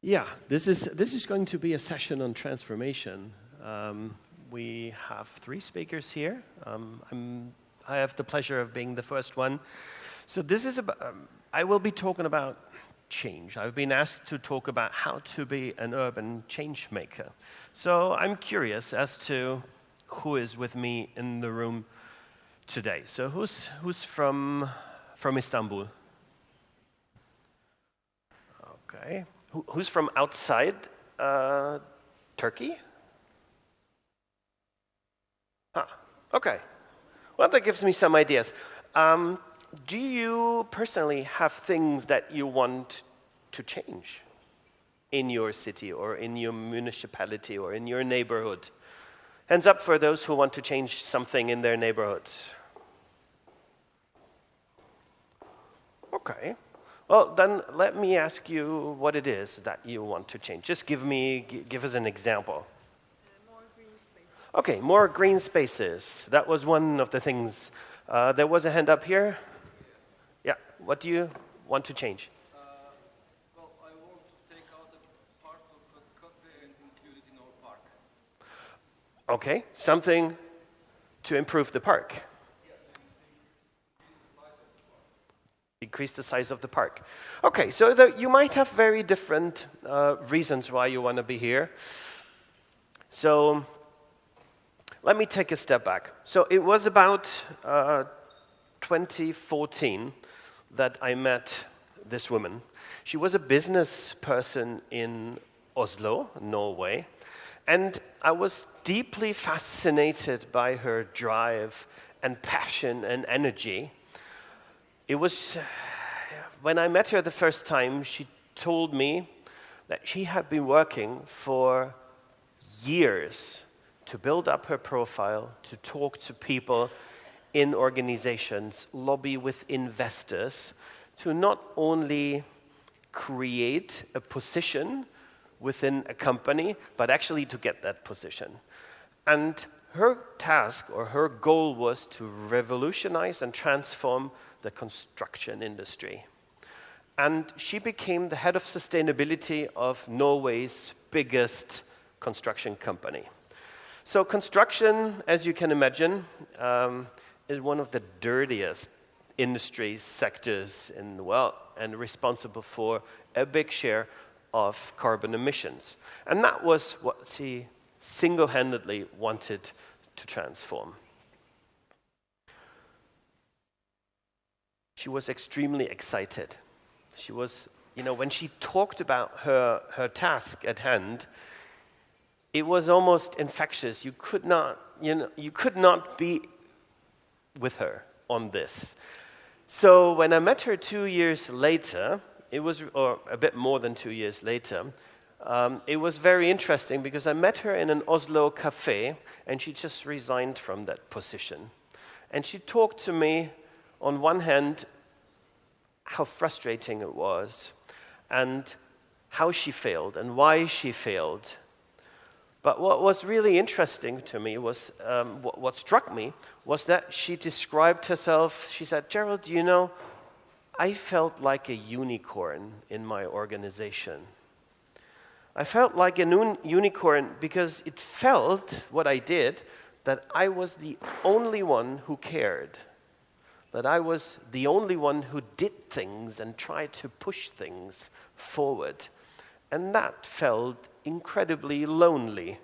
Yeah, this is going to be a session on transformation. We have three speakers here. I have the pleasure of being the first one. So this is about. I will be talking about change. I've been asked to talk about how to be an urban change maker. So I'm curious as to who is with me in the room today. So who's from Istanbul? Okay. Who's from outside Turkey? Okay. Well, that gives me some ideas. Do you personally have things that you want to change in your city or in your municipality or in your neighborhood? Hands up for those who want to change something in their neighborhoods. Okay. Well, then let me ask you what it is that you want to change. Just give us an example. More green spaces. Okay, more green spaces. That was one of the things. There was a hand up here. Yeah, what do you want to change? Well, I want to take out a part of the cafe and include it in our park. Okay, something to improve the park. Increase the size of the park. Okay, so you might have very different reasons why you want to be here. So let me take a step back. So it was about 2014 that I met this woman. She was a business person in Oslo, Norway, and I was deeply fascinated by her drive and passion and energy. It was, when I met her the first time, she told me that she had been working for years to build up her profile, to talk to people in organizations, lobby with investors, to not only create a position within a company, but actually to get that position. And her task or her goal was to revolutionize and transform the construction industry. And she became the head of sustainability of Norway's biggest construction company. So construction, as you can imagine, is one of the dirtiest industry sectors in the world and responsible for a big share of carbon emissions. And that was what she single-handedly wanted to transform. She was extremely excited. She was, when she talked about her task at hand, it was almost infectious. You could not be with her on this. So when I met her 2 years later, or a bit more than 2 years later, it was very interesting because I met her in an Oslo cafe and she just resigned from that position. And she talked to me, on one hand, how frustrating it was and how she failed and why she failed. But what was really interesting to me was, what struck me was that she described herself, she said, "Gerald, I felt like a unicorn in my organization. I felt like a unicorn because it felt, what I did, that I was the only one who cared, that I was the only one who did things and tried to push things forward. And that felt incredibly lonely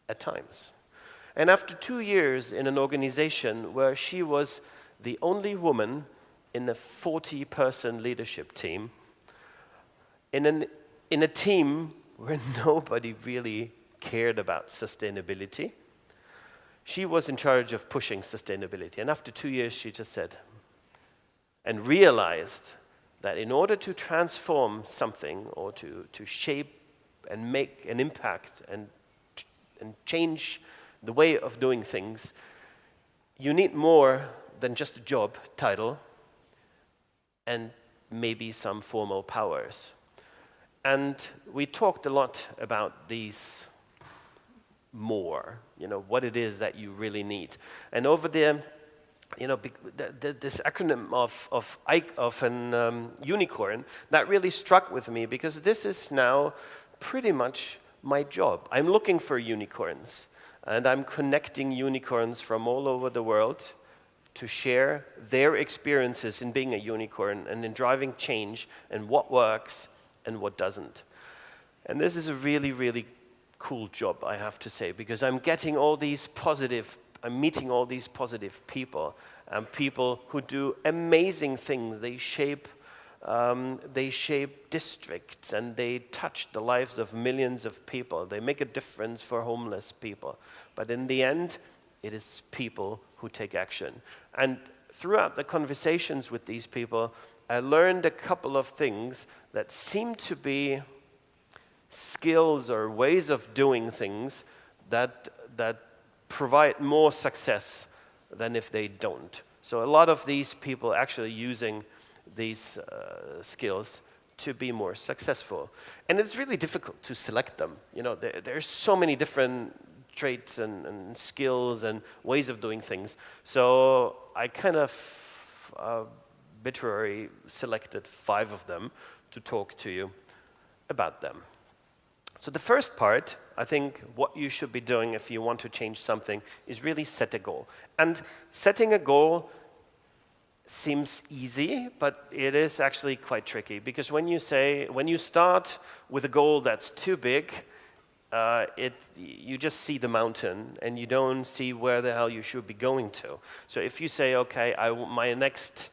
at times." And after 2 years in an organization where she was the only woman in a 40-person leadership team, in a team where nobody really cared about sustainability, she was in charge of pushing sustainability. And after 2 years, she just said, and realized that in order to transform something or to shape and make an impact and change the way of doing things, you need more than just a job title and maybe some formal powers. And we talked a lot about these more, what it is that you really need. And over the this acronym of an unicorn, that really struck with me because this is now pretty much my job. I'm looking for unicorns, and I'm connecting unicorns from all over the world to share their experiences in being a unicorn and in driving change and what works and what doesn't. And this is a really, really cool job, I have to say, because I'm meeting all these positive people, and people who do amazing things. They shape districts, and they touch the lives of millions of people. They make a difference for homeless people. But in the end, it is people who take action. And throughout the conversations with these people, I learned a couple of things that seem to be skills or ways of doing things that provide more success than if they don't. So a lot of these people actually using these skills to be more successful. And it's really difficult to select them. There's so many different traits and skills and ways of doing things. So I kind of arbitrarily selected 5 of them to talk to you about them. So the first part, I think what you should be doing if you want to change something is really set a goal. And setting a goal seems easy, but it is actually quite tricky, because when you start with a goal that's too big, you just see the mountain and you don't see where the hell you should be going to. So if you say, okay, my next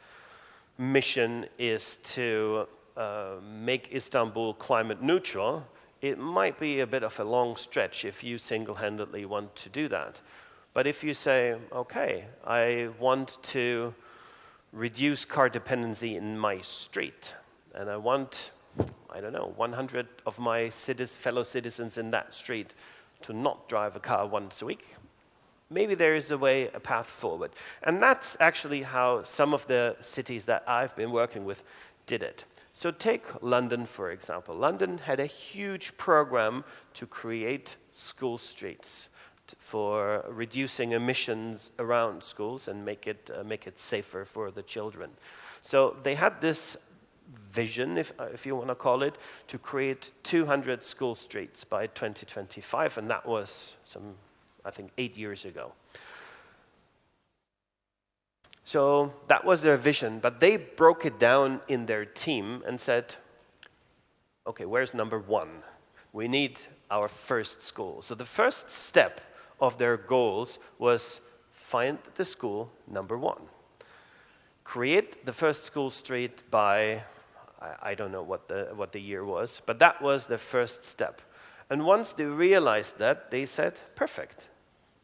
mission is to make Istanbul climate neutral, it might be a bit of a long stretch if you single-handedly want to do that. But if you say, okay, I want to reduce car dependency in my street, and I want, 100 of my fellow citizens in that street to not drive a car once a week, maybe there is a path forward. And that's actually how some of the cities that I've been working with did it. So take London, for example. London had a huge program to create school streets for reducing emissions around schools and make it safer for the children. So they had this vision, if you want to call it, to create 200 school streets by 2025, and that was 8 years ago. So that was their vision, but they broke it down in their team and said, okay, where's number 1? We need our first school. So the first step of their goals was find the school number 1. Create the first school street by, I don't know what the year was, but that was the first step. And once they realized that, they said, perfect,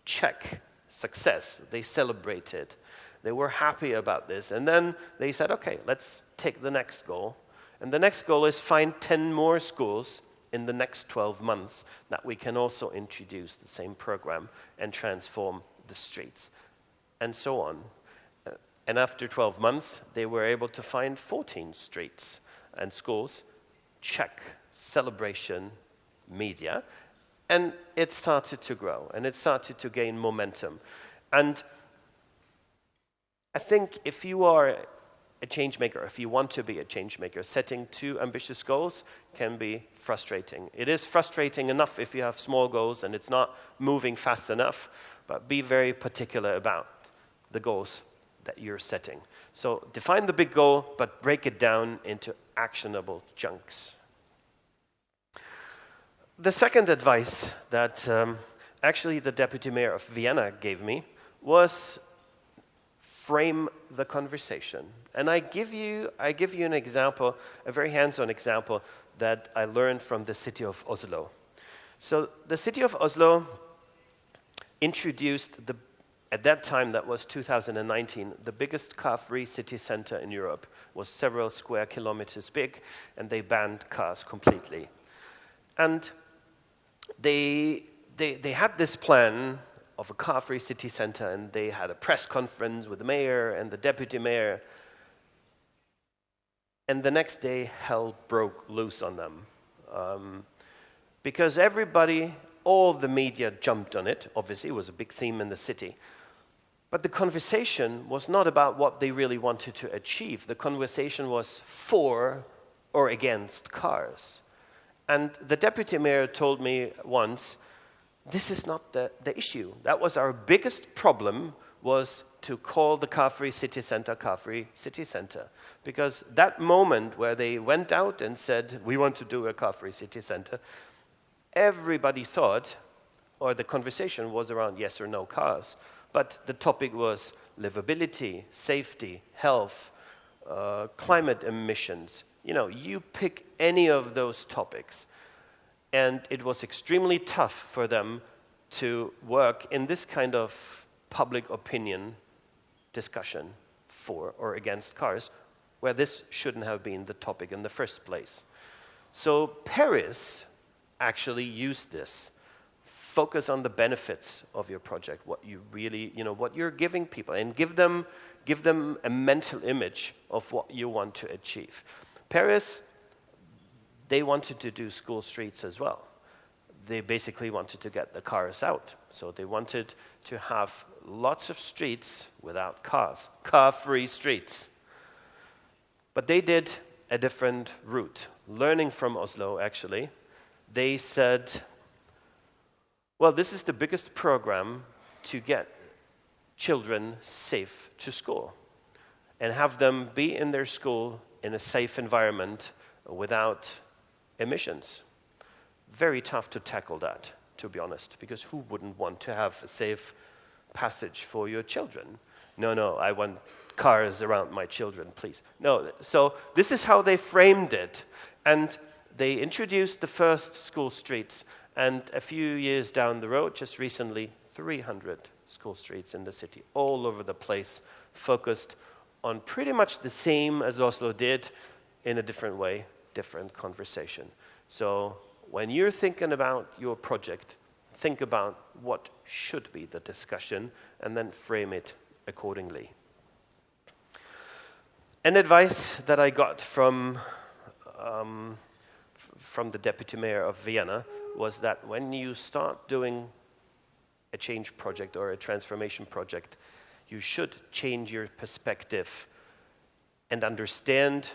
check, success. They celebrated. They were happy about this. And then they said, okay, let's take the next goal. And the next goal is find 10 more schools in the next 12 months that we can also introduce the same program and transform the streets, and so on. And after 12 months, they were able to find 14 streets and schools. Check, celebration, media. And it started to grow, and it started to gain momentum. And I think if you are a change maker, if you want to be a change maker, setting too ambitious goals can be frustrating. It is frustrating enough if you have small goals and it's not moving fast enough, but be very particular about the goals that you're setting. So define the big goal, but break it down into actionable chunks. The second advice that actually the deputy mayor of Vienna gave me was frame the conversation. And I give you an example, a very hands-on example that I learned from the city of Oslo. So the city of Oslo introduced at that time, that was 2019, the biggest car-free city center in Europe. Was several square kilometers big, and they banned cars completely. And they had this plan of a car-free city center, and they had a press conference with the mayor and the deputy mayor. And the next day, hell broke loose on them. Because everybody, all the media jumped on it. Obviously, it was a big theme in the city. But the conversation was not about what they really wanted to achieve. The conversation was for or against cars. And the deputy mayor told me once, this is not the issue. That was our biggest problem, was to call the car-free city center. Because that moment where they went out and said, we want to do a car-free city center, everybody thought, or the conversation was around yes or no cars. But the topic was livability, safety, health, climate emissions. You know, you pick any of those topics. And it was extremely tough for them to work in this kind of public opinion discussion for or against cars, where this shouldn't have been the topic in the first place. So Paris actually used this. Focus on the benefits of your project, what you really, what you're giving people, and give them a mental image of what you want to achieve. Paris, they wanted to do school streets as well. They basically wanted to get the cars out. So they wanted to have lots of streets without cars, car-free streets. But they did a different route. Learning from Oslo, actually, they said, well, this is the biggest program to get children safe to school and have them be in their school in a safe environment without emissions. Very tough to tackle that, to be honest, because who wouldn't want to have a safe passage for your children? No, I want cars around my children, please. No, so this is how they framed it. And they introduced the first school streets. And a few years down the road, just recently, 300 school streets in the city, all over the place, focused on pretty much the same as Oslo did, in a different way, different conversation. So when you're thinking about your project, think about what should be the discussion and then frame it accordingly. An advice that I got from the deputy mayor of Vienna was that when you start doing a change project or a transformation project, you should change your perspective and understand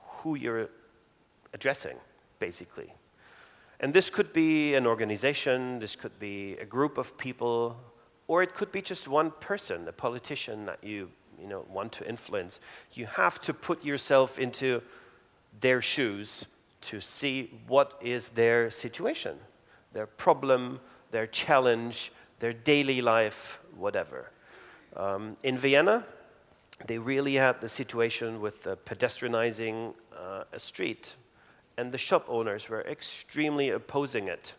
who you're addressing, basically. And this could be an organization, this could be a group of people, or it could be just one person, a politician that you want to influence. You have to put yourself into their shoes to see what is their situation, their problem, their challenge, their daily life, whatever. In Vienna, they really had the situation with pedestrianizing a street, and the shop owners were extremely opposing it.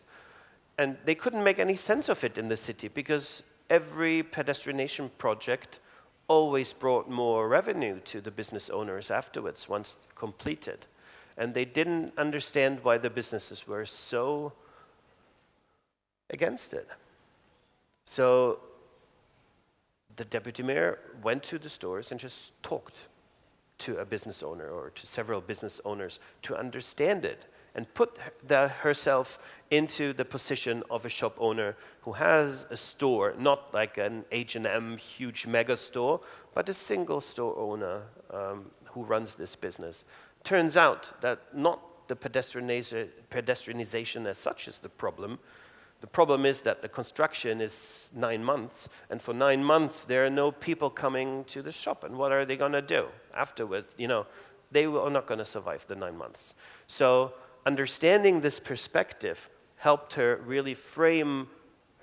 And they couldn't make any sense of it in the city because every pedestrianization project always brought more revenue to the business owners afterwards, once completed. And they didn't understand why the businesses were so against it. So the deputy mayor went to the stores and just talked to a business owner or to several business owners to understand it and put herself into the position of a shop owner who has a store, not like an H&M huge mega store, but a single store owner who runs this business. Turns out that not the pedestrianization as such is the problem. The problem is that the construction is 9 months, and for 9 months there are no people coming to the shop. And what are they going to do afterwards? They are not going to survive the 9 months. So understanding this perspective helped her really frame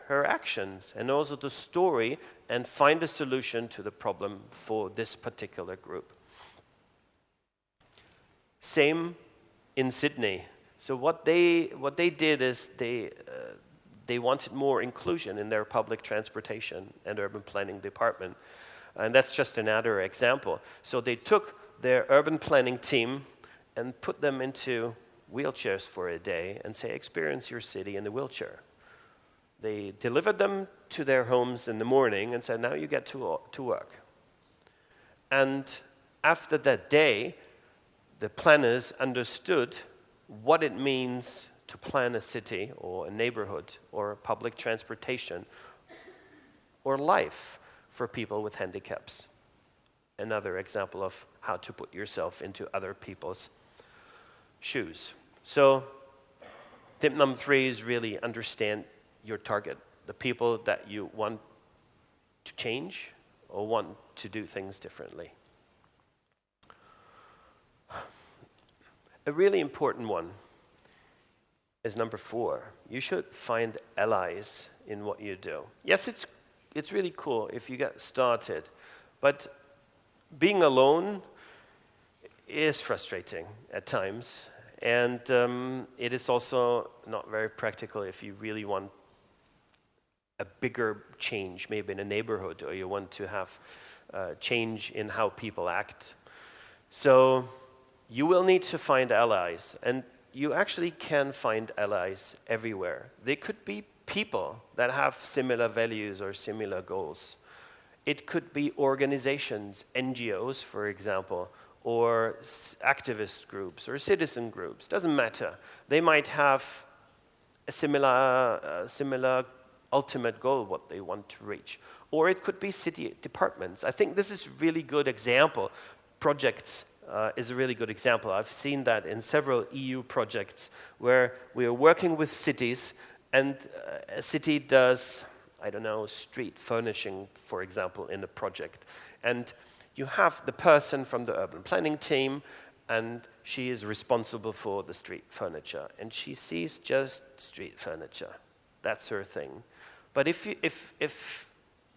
her actions and also the story and find a solution to the problem for this particular group. Same in Sydney. So what they did is they wanted more inclusion in their public transportation and urban planning department. And that's just another example. So they took their urban planning team and put them into wheelchairs for a day and say, experience your city in a wheelchair. They delivered them to their homes in the morning and said, now you get to work. And after that day, the planners understood what it means to plan a city or a neighborhood or public transportation or life for people with handicaps. Another example of how to put yourself into other people's shoes. So tip number 3 is really understand your target, the people that you want to change or want to do things differently. A really important one is number 4. You should find allies in what you do. Yes, it's really cool if you get started, but being alone is frustrating at times, and it is also not very practical if you really want a bigger change, maybe in a neighborhood, or you want to have change in how people act. So you will need to find allies, and you actually can find allies everywhere. They could be people that have similar values or similar goals. It could be organizations, NGOs, for example, or activist groups or citizen groups. Doesn't matter. They might have a similar ultimate goal, what they want to reach. Or it could be city departments. I think this is a really good example. Projects is a really good example. I've seen that in several EU projects where we are working with cities, and a city does, I don't know, street furnishing, for example, in a project. And you have the person from the urban planning team, and she is responsible for the street furniture. And she sees just street furniture. That's her thing. But if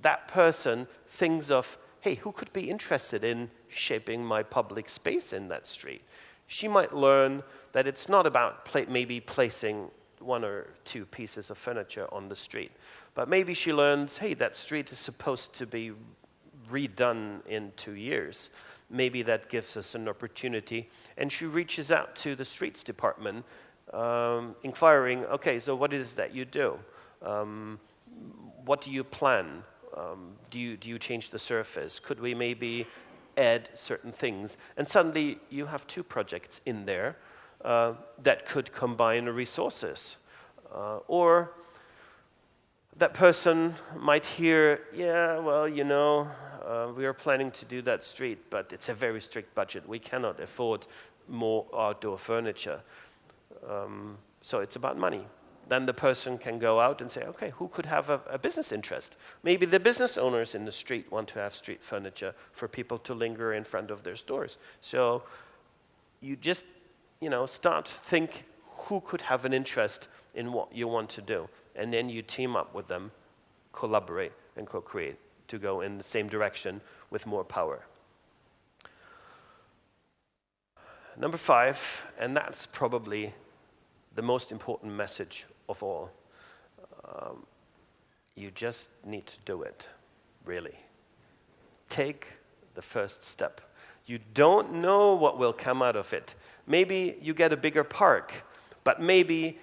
that person thinks of, hey, who could be interested in shaping my public space in that street? She might learn that it's not about maybe placing 1 or 2 pieces of furniture on the street. But maybe she learns, hey, that street is supposed to be redone in 2 years. Maybe that gives us an opportunity. And she reaches out to the streets department, inquiring, okay, so what is that you do? What do you plan? Do you change the surface? Could we maybe add certain things? And suddenly you have 2 projects in there that could combine resources. Or that person might hear, yeah, well, you know, we are planning to do that street, but it's a very strict budget. We cannot afford more outdoor furniture. So it's about money. Then the person can go out and say, okay, who could have a business interest? Maybe the business owners in the street want to have street furniture for people to linger in front of their stores. So you just, start to think who could have an interest in what you want to do. And then you team up with them, collaborate, and co-create to go in the same direction with more power. Number 5, and that's probably the most important message of all. You just need to do it, really. Take the first step. You don't know what will come out of it. Maybe you get a bigger park, but maybe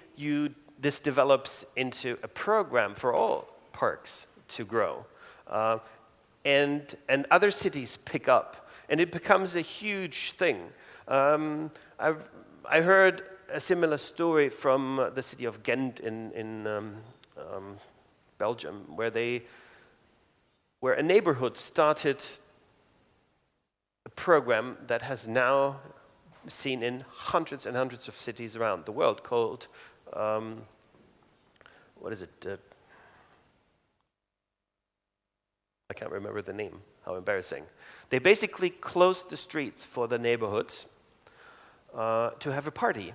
this develops into a program for all parks to grow. And other cities pick up, and it becomes a huge thing. I heard a similar story from the city of Ghent in Belgium, where a neighborhood started a program that has now seen in hundreds and hundreds of cities around the world called, what is it? I can't remember the name. How embarrassing. They basically closed the streets for the neighborhoods to have a party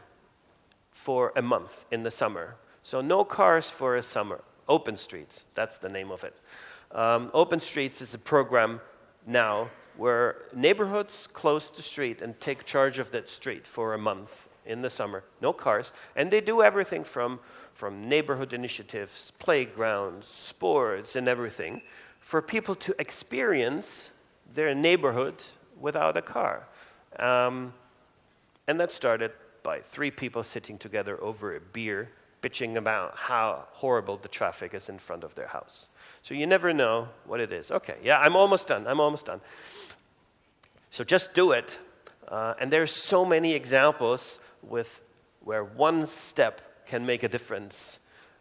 for a month in the summer. So no cars for a summer. Open Streets, that's the name of it. Open Streets is a program now where neighborhoods close the street and take charge of that street for a month in the summer. No cars. And they do everything from neighborhood initiatives, playgrounds, sports, and everything for people to experience their neighborhood without a car. And that started by 3 people sitting together over a beer, bitching about how horrible the traffic is in front of their house. So you never know what it is. Okay, yeah, I'm almost done. So just do it. And there's so many examples where one step can make a difference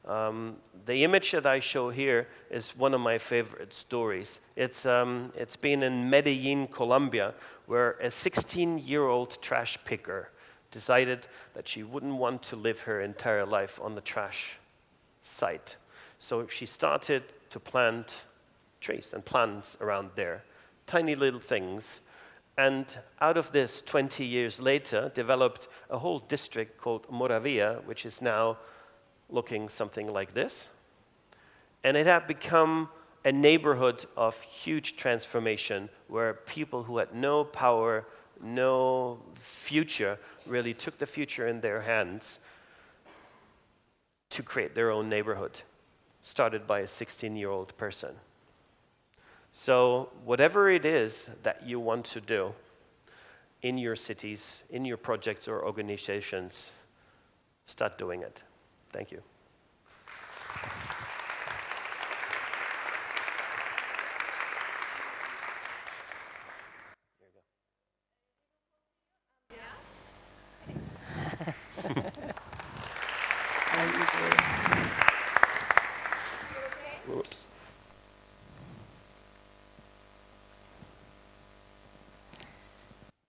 The image that I show here is one of my favorite stories. It's been in Medellin, Colombia, where a 16-year-old trash picker decided that she wouldn't want to live her entire life on the trash site. So she started to plant trees and plants around there, tiny little things. And out of this, 20 years later, developed a whole district called Moravia, which is now looking something like this. And it had become a neighborhood of huge transformation where people who had no power, no future, really took the future in their hands to create their own neighborhood, started by a 16-year-old person. So whatever it is that you want to do in your cities, in your projects or organizations, start doing it. Thank you. Oops.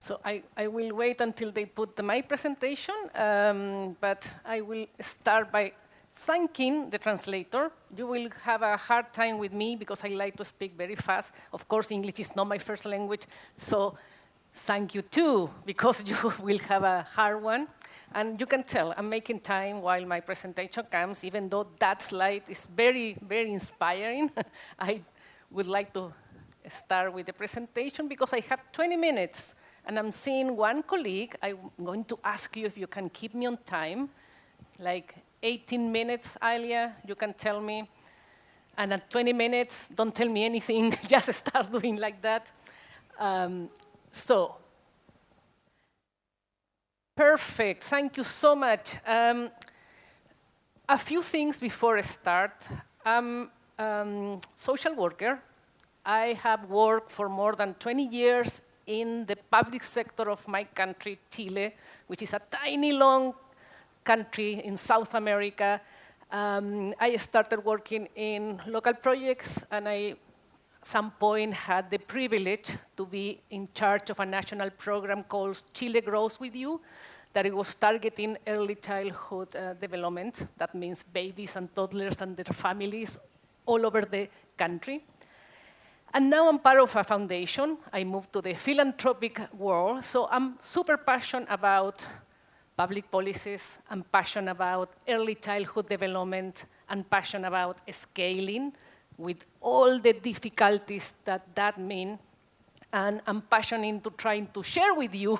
So I will wait until they put my presentation, but I will start by thanking the translator. You will have a hard time with me because I like to speak very fast. Of course, English is not my first language, so thank you too, because you will have a hard one. And you can tell I'm making time while my presentation comes, even though that slide is very, very inspiring. I would like to start with the presentation because I have 20 minutes. And I'm seeing one colleague. I'm going to ask you if you can keep me on time, like 18 minutes, Alia, you can tell me. And at 20 minutes, don't tell me anything, just start doing like that. So, perfect, thank you so much. A few things before I start. I'm a social worker. I have worked for more than 20 years in the public sector of my country, Chile, which is a tiny, long country in South America. I started working in local projects, and I, at some point, had the privilege to be in charge of a national program called Chile Grows With You, that it was targeting early childhood development. That means babies and toddlers and their families all over the country. And now I'm part of a foundation. I moved to the philanthropic world, so I'm super passionate about public policies. I'm passionate about early childhood development. I'm passionate about scaling with all the difficulties that means. And I'm passionate into trying to share with you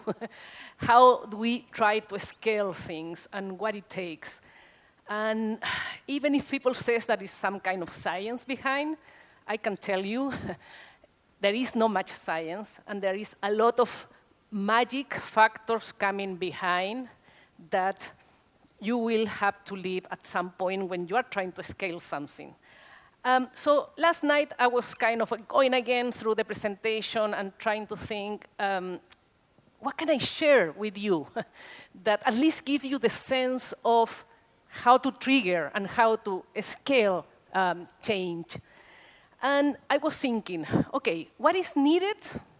how do we try to scale things and what it takes. And even if people say that is some kind of science behind, I can tell you there is not much science, and there is a lot of magic factors coming behind that you will have to live at some point when you are trying to scale something. So last night I was kind of going again through the presentation and trying to think, what can I share with you that at least give you the sense of how to trigger and how to scale change. And I was thinking, okay, what is needed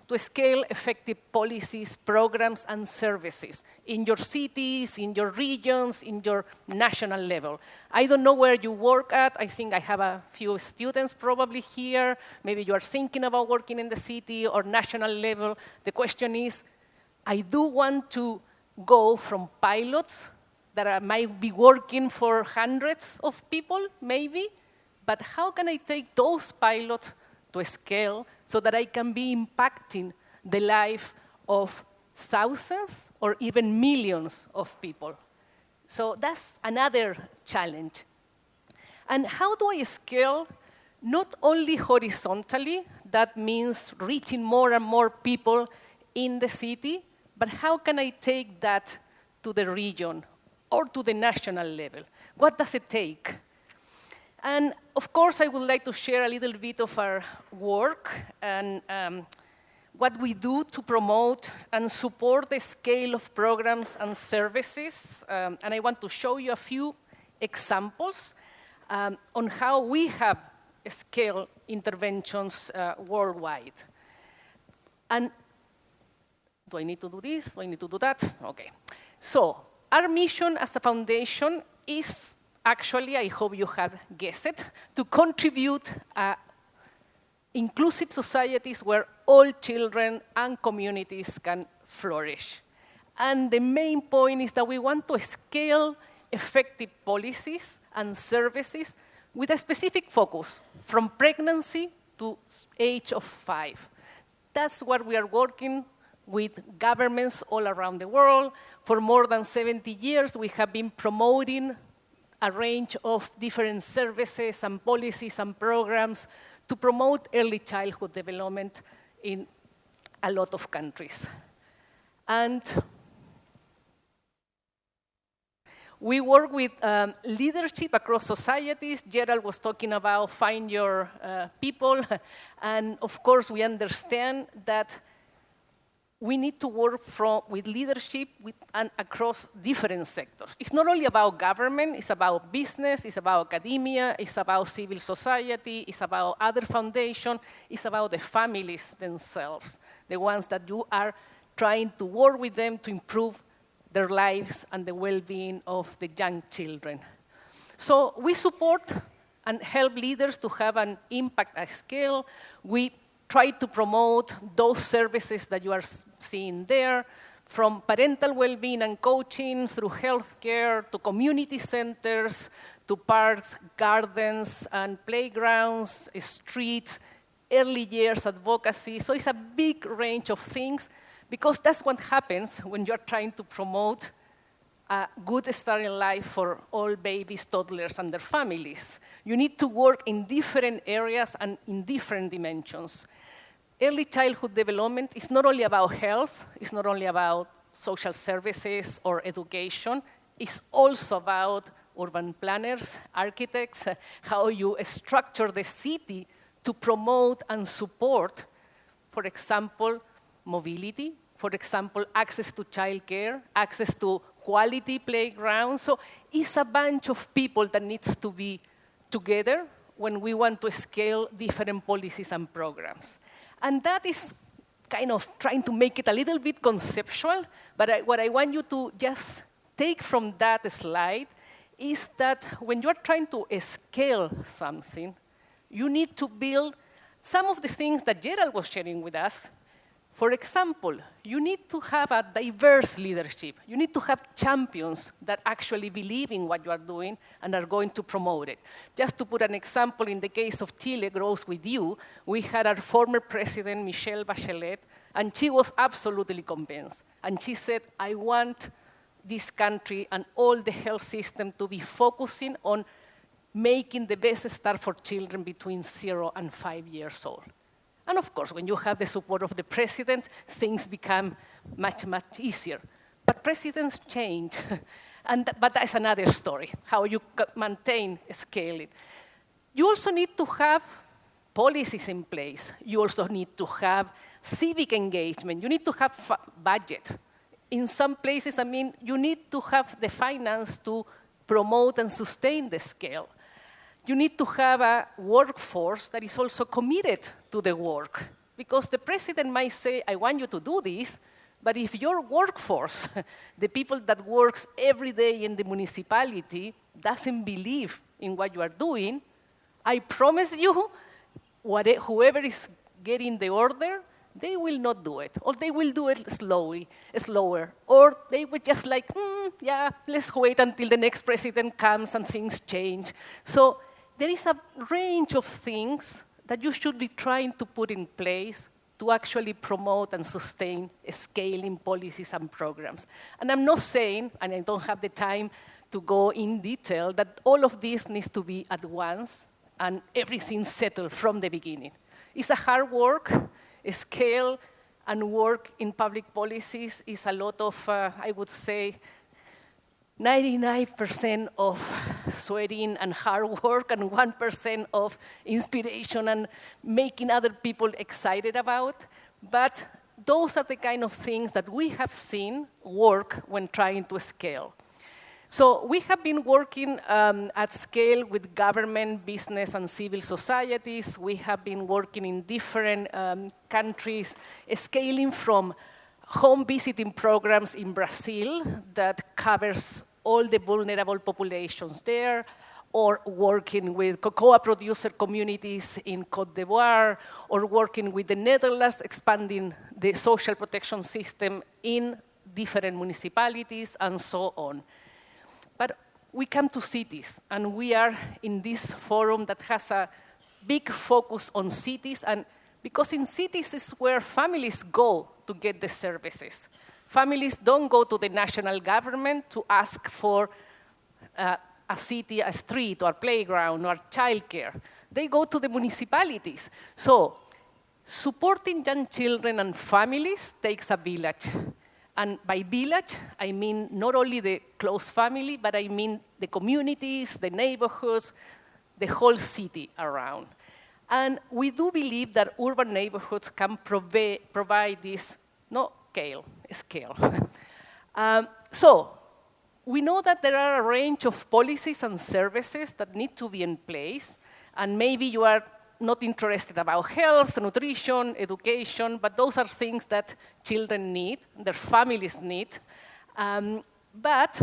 to scale effective policies, programs, and services in your cities, in your regions, in your national level? I don't know where you work at. I think I have a few students probably here. Maybe you are thinking about working in the city or national level. The question is, I do want to go from pilots that might be working for hundreds of people, maybe, but how can I take those pilots to scale so that I can be impacting the life of thousands or even millions of people? So that's another challenge. And how do I scale not only horizontally, that means reaching more and more people in the city, but how can I take that to the region or to the national level? What does it take? And of course, I would like to share a little bit of our work and what we do to promote and support the scale of programs and services. And I want to show you a few examples. on how we have scaled interventions worldwide. And do I need to do this? Do I need to do that? Okay. So our mission as a foundation is actually, I hope you have guessed it, to contribute inclusive societies where all children and communities can flourish. And the main point is that we want to scale effective policies and services with a specific focus from pregnancy to age of 5. That's what we are working with governments all around the world. For more than 70 years, we have been promoting a range of different services and policies and programs to promote early childhood development in a lot of countries. And we work with leadership across societies. Gerald was talking about find your people. And of course, we understand that we need to work with leadership and across different sectors. It's not only about government, it's about business, it's about academia, it's about civil society, it's about other foundations, it's about the families themselves, the ones that you are trying to work with them to improve their lives and the well-being of the young children. So we support and help leaders to have an impact at scale. We try to promote those services that you are seeing there, from parental well-being and coaching through healthcare to community centers, to parks, gardens, and playgrounds, streets, early years advocacy. So it's a big range of things because that's what happens when you're trying to promote a good start in life for all babies, toddlers, and their families. You need to work in different areas and in different dimensions. Early childhood development is not only about health, it's not only about social services or education, it's also about urban planners, architects, how you structure the city to promote and support, for example, mobility, for example, access to childcare, access to quality playgrounds. So it's a bunch of people that needs to be together when we want to scale different policies and programs. And that is kind of trying to make it a little bit conceptual, but what I want you to just take from that slide is that when you're trying to scale something, you need to build some of the things that Gerald was sharing with us. For example, you need to have a diverse leadership. You need to have champions that actually believe in what you are doing and are going to promote it. Just to put an example, in the case of Chile Grows With You, we had our former president, Michelle Bachelet, and she was absolutely convinced. And she said, I want this country and all the health system to be focusing on making the best start for children between 0 and 5 years old. And of course, when you have the support of the president, things become much, much easier. But presidents change, but that's another story, how you maintain scaling. You also need to have policies in place. You also need to have civic engagement. You need to have budget. In some places, I mean, you need to have the finance to promote and sustain the scale. You need to have a workforce that is also committed to the work. Because the president might say, I want you to do this, but if your workforce, the people that works every day in the municipality, doesn't believe in what you are doing, I promise you, whoever is getting the order, they will not do it, or they will do it slower, or they would just like, yeah, let's wait until the next president comes and things change. So there is a range of things that you should be trying to put in place to actually promote and sustain scaling policies and programs. And I'm not saying, and I don't have the time to go in detail, that all of this needs to be at once and everything settled from the beginning. It's a hard work. Scale and work in public policies is a lot of, I would say, 99% of sweating and hard work and 1% of inspiration and making other people excited about. But those are the kind of things that we have seen work when trying to scale. So we have been working at scale with government, business, and civil societies. We have been working in different countries, scaling from home visiting programs in Brazil that covers all the vulnerable populations there, or working with cocoa producer communities in Côte d'Ivoire, or working with the Netherlands, expanding the social protection system in different municipalities, and so on. But we come to cities, and we are in this forum that has a big focus on cities, and because in cities is where families go to get the services. Families don't go to the national government to ask for a city, a street, or playground, or childcare. They go to the municipalities. So supporting young children and families takes a village. And by village, I mean not only the close family, but I mean the communities, the neighborhoods, the whole city around. And we do believe that urban neighborhoods can provide this scale. So we know that there are a range of policies and services that need to be in place, and maybe you are not interested about health, nutrition, education, but those are things that children need, their families need. But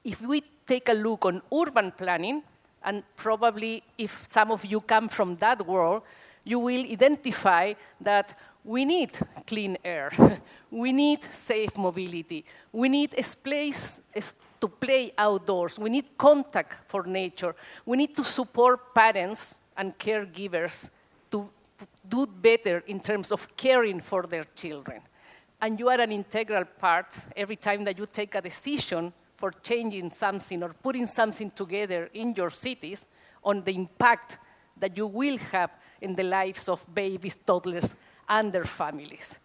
if we take a look on urban planning, and probably if some of you come from that world, you will identify that we need clean air, we need safe mobility, we need a place to play outdoors, we need contact for nature, we need to support parents and caregivers to do better in terms of caring for their children. And you are an integral part every time that you take a decision for changing something or putting something together in your cities on the impact that you will have in the lives of babies, toddlers, and their families.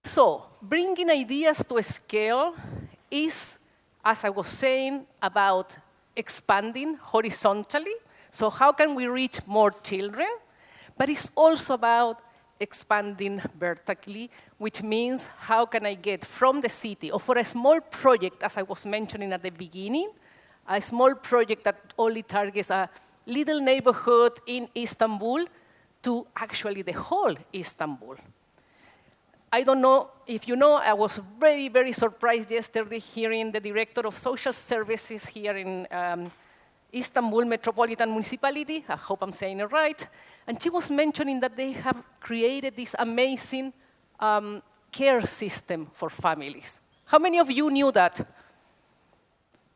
So bringing ideas to a scale is, as I was saying, about expanding horizontally. So how can we reach more children? But it's also about expanding vertically, which means how can I get from the city, or for a small project, as I was mentioning at the beginning, a small project that only targets a little neighborhood in Istanbul to actually the whole Istanbul. I don't know if you know, I was very, very surprised yesterday hearing the director of social services here in Istanbul Metropolitan Municipality, I hope I'm saying it right, and she was mentioning that they have created this amazing care system for families. How many of you knew that?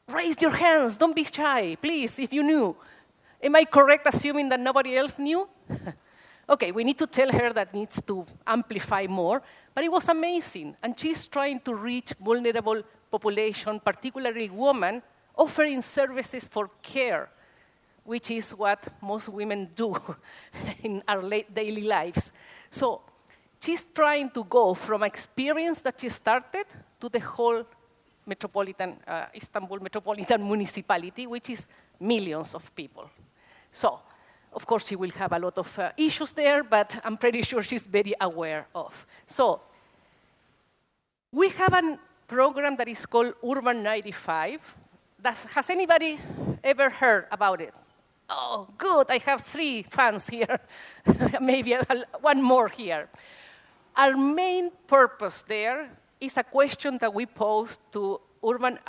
Raise your hands, don't be shy, please, if you knew. Am I correct assuming that nobody else knew? Okay, we need to tell her that needs to amplify more, but it was amazing, and she's trying to reach vulnerable population, particularly women, offering services for care, which is what most women do in our daily lives. So she's trying to go from experience that she started to the whole Istanbul Metropolitan Municipality, which is millions of people. So, of course, she will have a lot of issues there, but I'm pretty sure she's very aware of. So we have a program that is called Urban25. Has anybody ever heard about it? Oh, good, I have 3 fans here, maybe one more here. Our main purpose there is a question that we pose to urban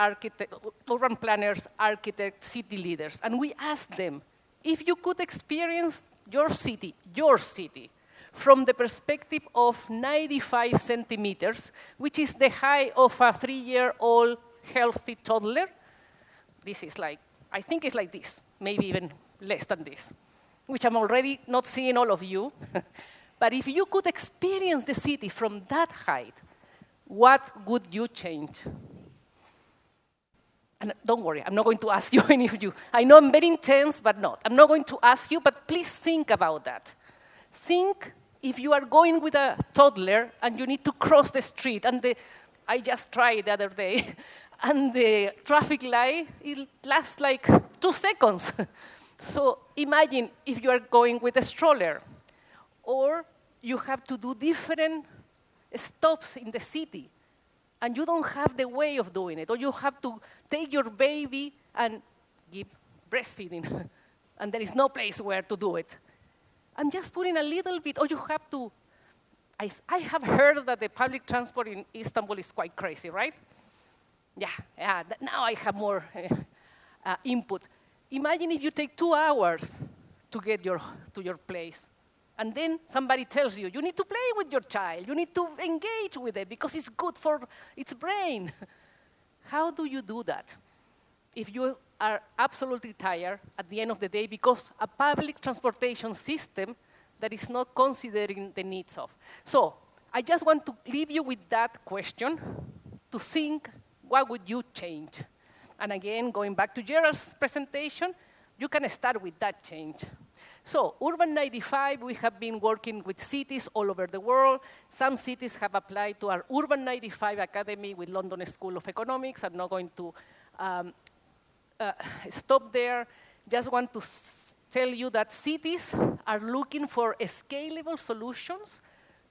planners, architects, city leaders, and we ask them, if you could experience your city, from the perspective of 95 centimeters, which is the height of a 3-year-old healthy toddler, this is like, I think it's like this, maybe even less than this, which I'm already not seeing all of you. But if you could experience the city from that height, what would you change? And don't worry, I'm not going to ask you any of you. I know I'm very intense, but not. I'm not going to ask you, but please think about that. Think if you are going with a toddler and you need to cross the street, and I just tried the other day, and the traffic light, it lasts like 2 seconds. So imagine if you are going with a stroller, or you have to do different stops in the city. and you don't have the way of doing it, or you have to take your baby and give breastfeeding, and there is no place where to do it. I'm just putting a little bit, or you have to, I have heard that the public transport in Istanbul is quite crazy, right? Yeah, now I have more input. Imagine if you take 2 hours to get to your place, and then somebody tells you, you need to play with your child, you need to engage with it because it's good for its brain. How do you do that if you are absolutely tired at the end of the day because a public transportation system that is not considering the needs of? So I just want to leave you with that question to think, what would you change? And again, going back to Gerald's presentation, you can start with that change. So Urban95, we have been working with cities all over the world. Some cities have applied to our Urban95 Academy with London School of Economics. I'm not going to stop there. Just want to tell you that cities are looking for scalable solutions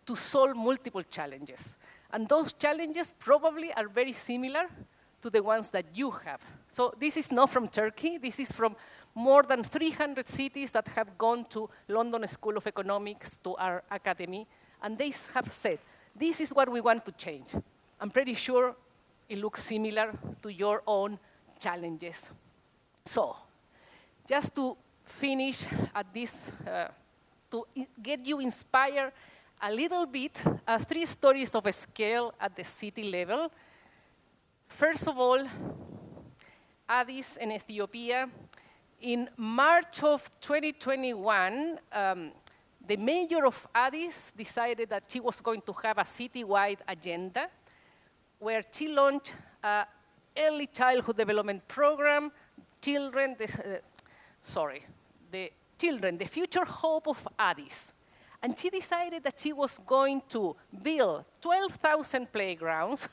to solve multiple challenges. And those challenges probably are very similar to the ones that you have. So this is not from Turkey. This is from more than 300 cities that have gone to London School of Economics, to our academy, and they have said, this is what we want to change. I'm pretty sure it looks similar to your own challenges. So, just to finish at this, to get you inspired a little bit, 3 stories of a scale at the city level. First of all, Addis in Ethiopia. In March of 2021, the mayor of Addis decided that she was going to have a citywide agenda where she launched an early childhood development program, the future hope of Addis. And she decided that she was going to build 12,000 playgrounds,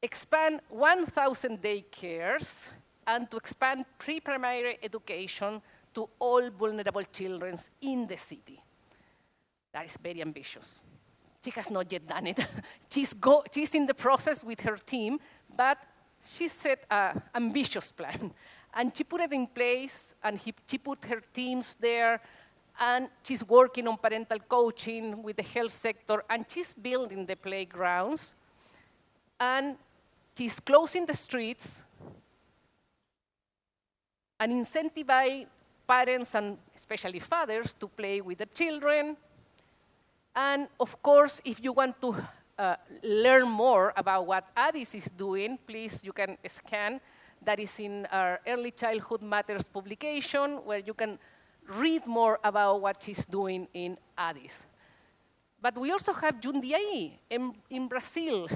expand 1,000 daycares, and to expand pre-primary education to all vulnerable children in the city. That is very ambitious. She has not yet done it. She's in the process with her team, but she set an ambitious plan. And she put it in place, and she put her teams there, and she's working on parental coaching with the health sector, and she's building the playgrounds, and she's closing the streets, and incentivize parents and especially fathers to play with the children. And of course, if you want to learn more about what Addis is doing, please, you can scan. That is in our Early Childhood Matters publication, where you can read more about what she's doing in Addis. But we also have Jundiaí in Brazil.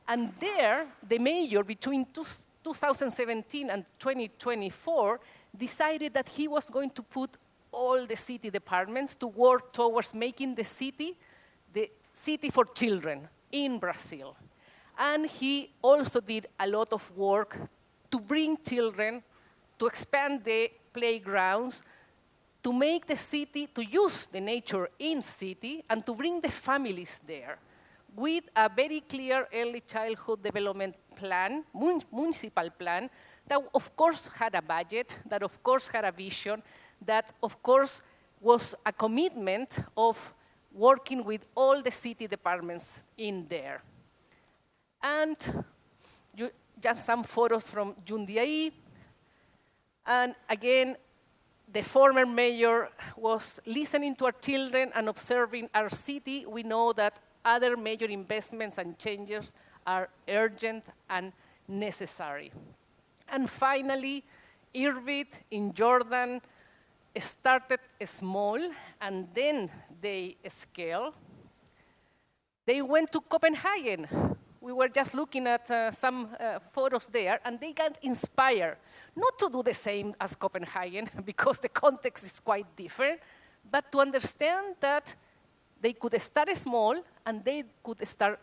And there, the mayor, between 2017 and 2024, decided that he was going to put all the city departments to work towards making the city for children in Brazil. And he also did a lot of work to bring children, to expand the playgrounds, to make the city, to use the nature in city, and to bring the families there with a very clear early childhood development plan, municipal plan, that of course had a budget, that of course had a vision, that of course was a commitment of working with all the city departments in there. And just some photos from Jundiaí. And again, the former mayor was listening to our children and observing our city. We know that other major investments and changes are urgent and necessary. And finally, Irbit in Jordan started small, and then they scaled. They went to Copenhagen. We were just looking at some photos there, and they got inspired, not to do the same as Copenhagen, because the context is quite different, but to understand that they could start small, and they could start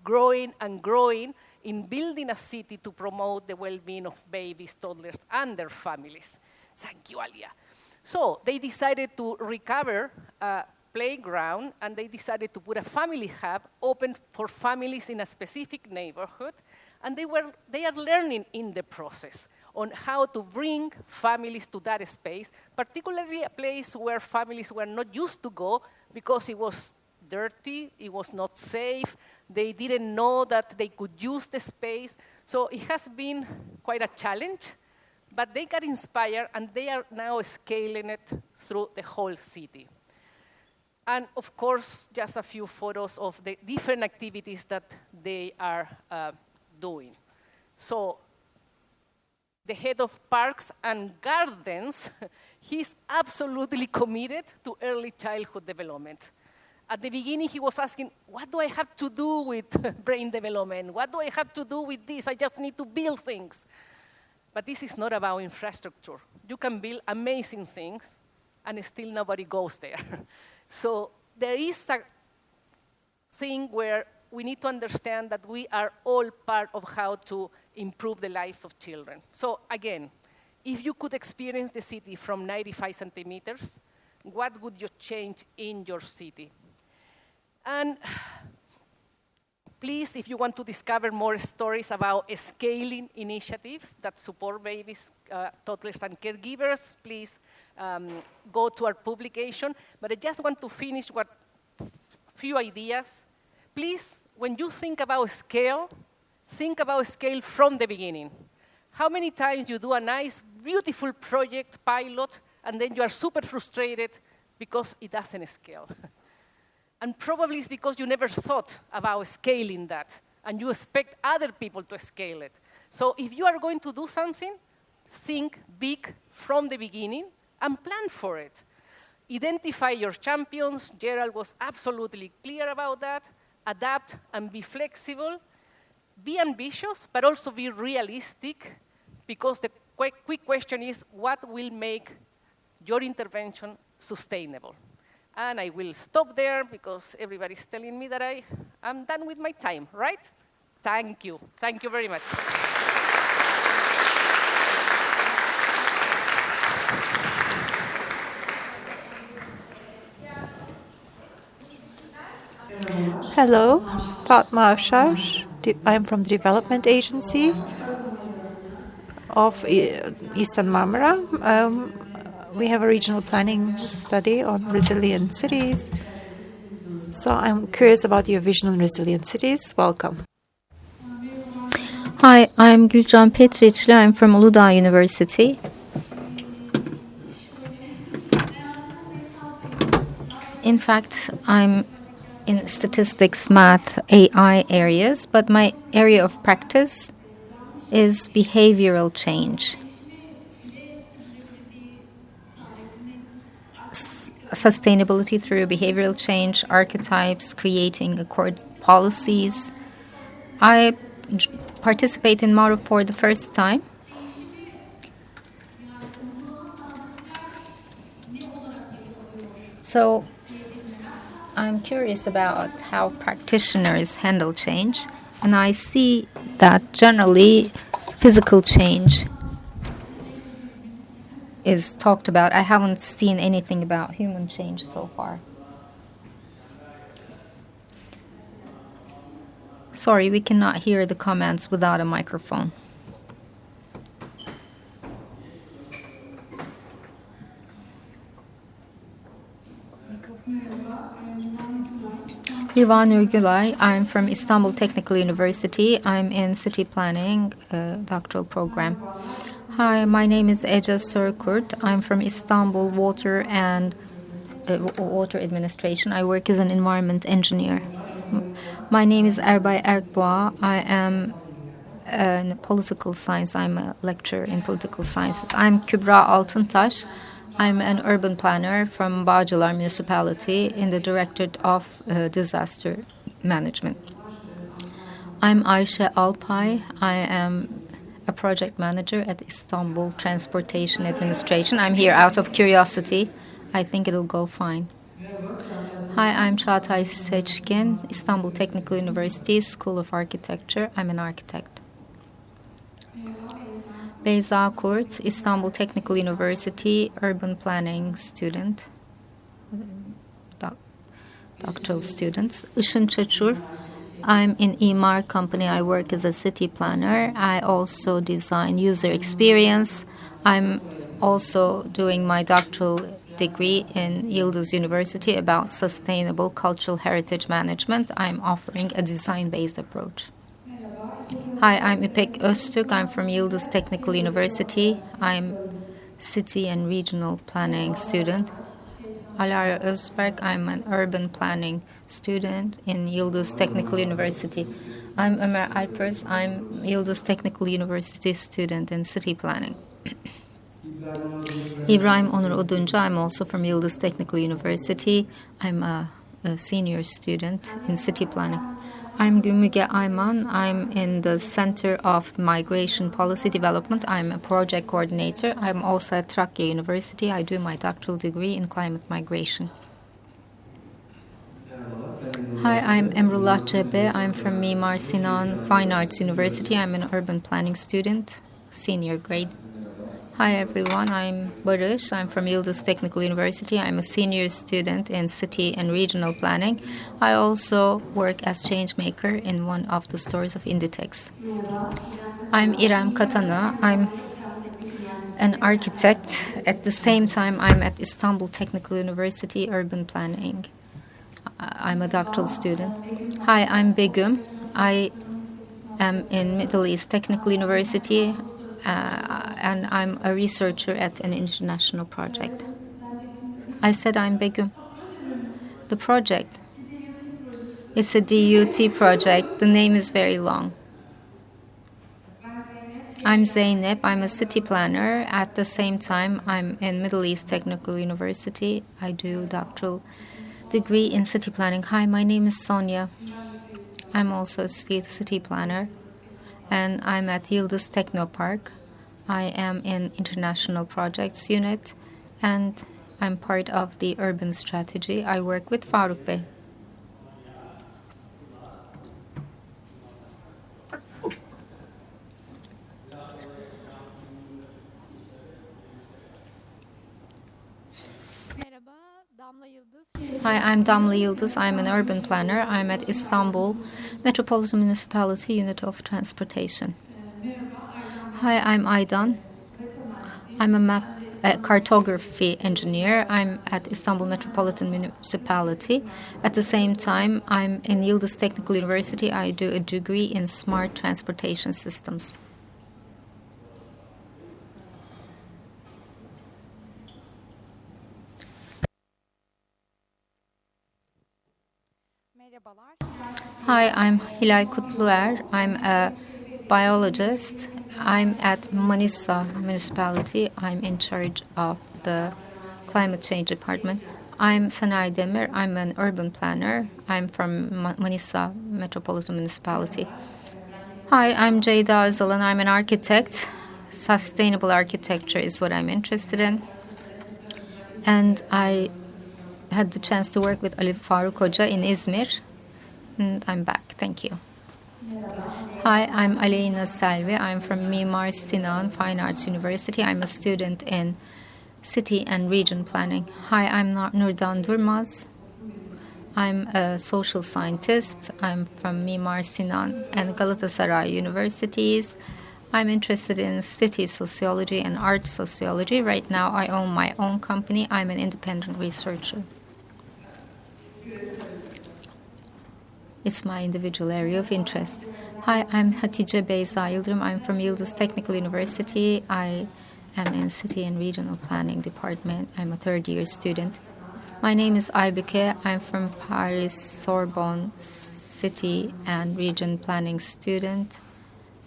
growing and growing in building a city to promote the well-being of babies, toddlers, and their families. Thank you, Alia. So they decided to recover playground, and they decided to put a family hub open for families in a specific neighborhood, and they are learning in the process on how to bring families to that space, particularly a place where families were not used to go because it was dirty, it was not safe, they didn't know that they could use the space. So it has been quite a challenge, but they got inspired and they are now scaling it through the whole city. And of course, just a few photos of the different activities that they are doing. So the head of Parks and Gardens, he's absolutely committed to early childhood development. At the beginning, he was asking, what do I have to do with brain development? What do I have to do with this? I just need to build things. But this is not about infrastructure. You can build amazing things, and still nobody goes there. So there is a thing where we need to understand that we are all part of how to improve the lives of children. So again, if you could experience the city from 95 centimeters, what would you change in your city? And please, if you want to discover more stories about scaling initiatives that support babies, toddlers, and caregivers, please go to our publication. But I just want to finish with a few ideas. Please, when you think about scale from the beginning. How many times you do a nice, beautiful project, pilot, and then you are super frustrated because it doesn't scale? And probably it's because you never thought about scaling that, and you expect other people to scale it. So if you are going to do something, think big from the beginning and plan for it. Identify your champions. Gerald was absolutely clear about that. Adapt and be flexible. Be ambitious, but also be realistic, because the quick question is, what will make your intervention sustainable? And I will stop there because everybody's telling me that I am done with my time, right? Thank you. Thank you very much. Hello, Fatma Afshar. I'm from the Development Agency of Eastern Marmara. We have a regional planning study on resilient cities. So I'm curious about your vision on resilient cities. Welcome. Hi, I'm Gülcan Petriçli. I'm from Uludağ University. In fact, I'm in statistics, math, AI areas, but my area of practice is behavioral change. Sustainability through behavioral change, archetypes, creating accord policies. I participate in MARUF for the first time. So I'm curious about how practitioners handle change, and I see that generally physical change is talked about. I haven't seen anything about human change so far. Sorry, we cannot hear the comments without a microphone. Livan Urgulay. I'm from Istanbul Technical University. I'm in city planning doctoral program. Hi, my name is Ece Sörkurt. I'm from Istanbul Water and Water Administration. I work as an environment engineer. My name is Erbay Erkboğa. I am in political science. I'm a lecturer in political sciences. I'm Kübra Altıntaş. I'm an urban planner from Bağcılar Municipality in the Directorate of Disaster Management. I'm Ayşe Alpay. I am a project manager at Istanbul Transportation Administration. I'm here out of curiosity. I think it'll go fine. Hi, I'm Çağatay Seçkin, Istanbul Technical University, School of Architecture. I'm an architect. Beyza Kurt, Istanbul Technical University, urban planning student, doctoral students. Işın Çeçur. I'm in EMAR company. I work as a city planner. I also design user experience. I'm also doing my doctoral degree in Yıldız University about sustainable cultural heritage management. I'm offering a design-based approach. Hi, I'm İpek Öztürk. I'm from Yıldız Technical University. I'm city and regional planning student. Alara Özberk. I'm an urban planning student in Yıldız Technical University. I'm Ömer Alpers. I'm Yıldız Technical University student in city planning. İbrahim Onur Oduncu. I'm also from Yıldız Technical University. I'm a senior student in city planning. I'm Gümüge Ayman. I'm in the Center of Migration Policy Development. I'm a project coordinator. I'm also at Trakya University. I do my doctoral degree in climate migration. Hi, I'm Emrullah Cebe. I'm from Mimar Sinan Fine Arts University. I'm an urban planning student, senior grade. Hi everyone, I'm Barış. I'm from Yıldız Technical University. I'm a senior student in city and regional planning. I also work as changemaker in one of the stores of Inditex. I'm İrem Katana. I'm an architect. At the same time, I'm at Istanbul Technical University Urban Planning. I'm a doctoral student. Hi, I'm Begüm. I am in Middle East Technical University. And I'm a researcher at an international project. I said I'm Begüm. The project. It's a DUT project. The name is very long. I'm Zeynep. I'm a city planner. At the same time, I'm in Middle East Technical University. I do doctoral degree in city planning. Hi, my name is Sonia. I'm also a city planner. And I'm at Yıldız Technopark. I am in International Projects Unit, and I'm part of the urban strategy. I work with Faruk Bey. Hi, I'm Damla Yıldız. I'm an urban planner. I'm at Istanbul Metropolitan Municipality Unit of Transportation. Hi, I'm Aydan. I'm a cartography engineer. I'm at Istanbul Metropolitan Municipality. At the same time, I'm in Yıldız Technical University. I do a degree in smart transportation systems. Hi, I'm Hilal Kutluer. I'm a biologist. I'm at Manisa Municipality. I'm in charge of the climate change department. I'm Sanay Demir. I'm an urban planner. I'm from Manisa Metropolitan Municipality. Hi, I'm Ceyda Özalan. I'm an architect. Sustainable architecture is what I'm interested in. And I had the chance to work with Ali Faruk Hoca in Izmir. And I'm back. Thank you. Hi, I'm Aleyna Selvi. I'm from Mimar Sinan Fine Arts University. I'm a student in city and region planning. Hi, I'm Nurdan Durmaz. I'm a social scientist. I'm from Mimar Sinan and Galatasaray Universities. I'm interested in city sociology and art sociology. Right now, I own my own company. I'm an independent researcher. It's my individual area of interest. Hi, I'm Hatice Beyza Yıldırım. I'm from Yıldız Technical University. I am in City and Regional Planning Department. I'm a third-year student. My name is Aybüke. I'm from Paris Sorbonne City and Region Planning student.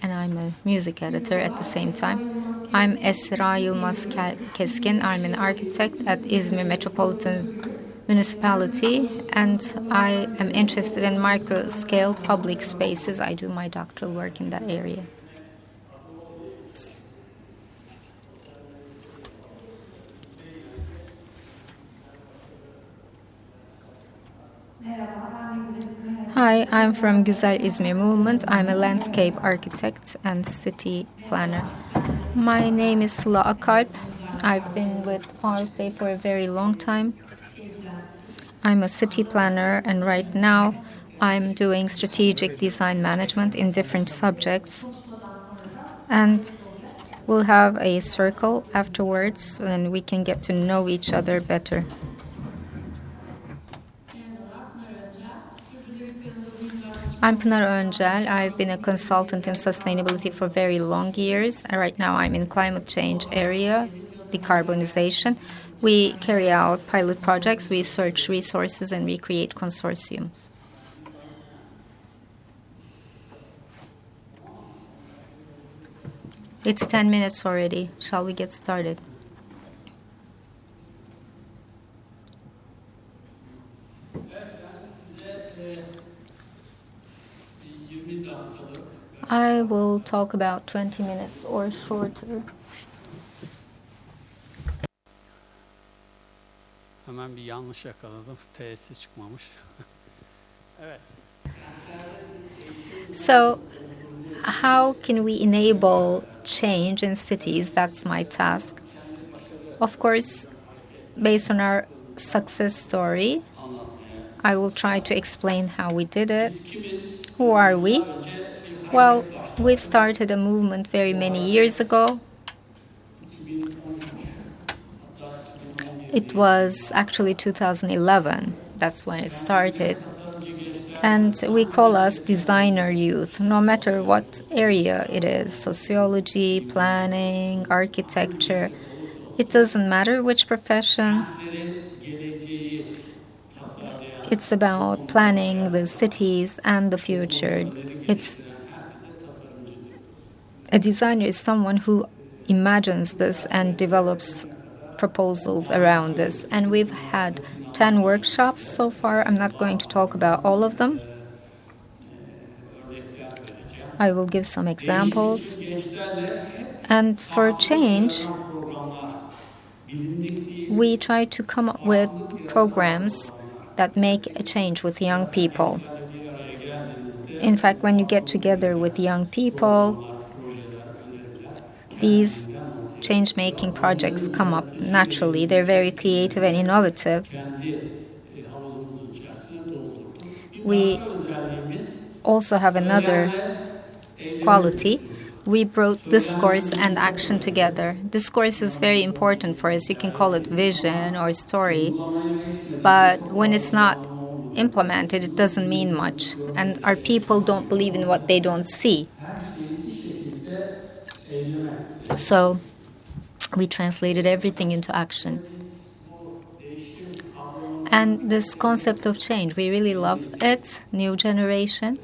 And I'm a music editor at the same time. I'm Esra Yılmaz Keskin. I'm an architect at İzmir Metropolitan Municipality, and I am interested in micro-scale public spaces. I do my doctoral work in that area. Hi, I'm from Güzel İzmir Movement. I'm a landscape architect and city planner. My name is Sıla Akalp. I've been with Faruk Bey for a very long time. I'm a city planner, and right now I'm doing strategic design management in different subjects. And we'll have a circle afterwards, and we can get to know each other better. I'm Pınar Öncel. I've been a consultant in sustainability for very long years. Right now I'm in climate change area, decarbonization. We carry out pilot projects, we search resources, and we create consortiums. It's 10 minutes already. Shall we get started? I will talk about 20 minutes or shorter. Hemen bir yanlış yakaladım. T'si çıkmamış. Evet. So, how can we enable change in cities? That's my task. Of course, based on our success story, I will try to explain how we did it. Who are we? Well, we've started a movement very many years ago. It was actually 2011. That's when it started. And we call us designer youth, no matter what area it is, sociology, planning, architecture. It doesn't matter which profession. It's about planning the cities and the future. A designer is someone who imagines this and develops proposals around this. And we've had 10 workshops so far. I'm not going to talk about all of them. I will give some examples. And for change, we try to come up with programs that make a change with young people. In fact, when you get together with young people, these change-making projects come up naturally. They're very creative and innovative. We also have another quality. We brought discourse and action together. Discourse is very important for us. You can call it vision or story. But when it's not implemented, it doesn't mean much. And our people don't believe in what they don't see. So we translated everything into action. And this concept of change, we really love it. New generation.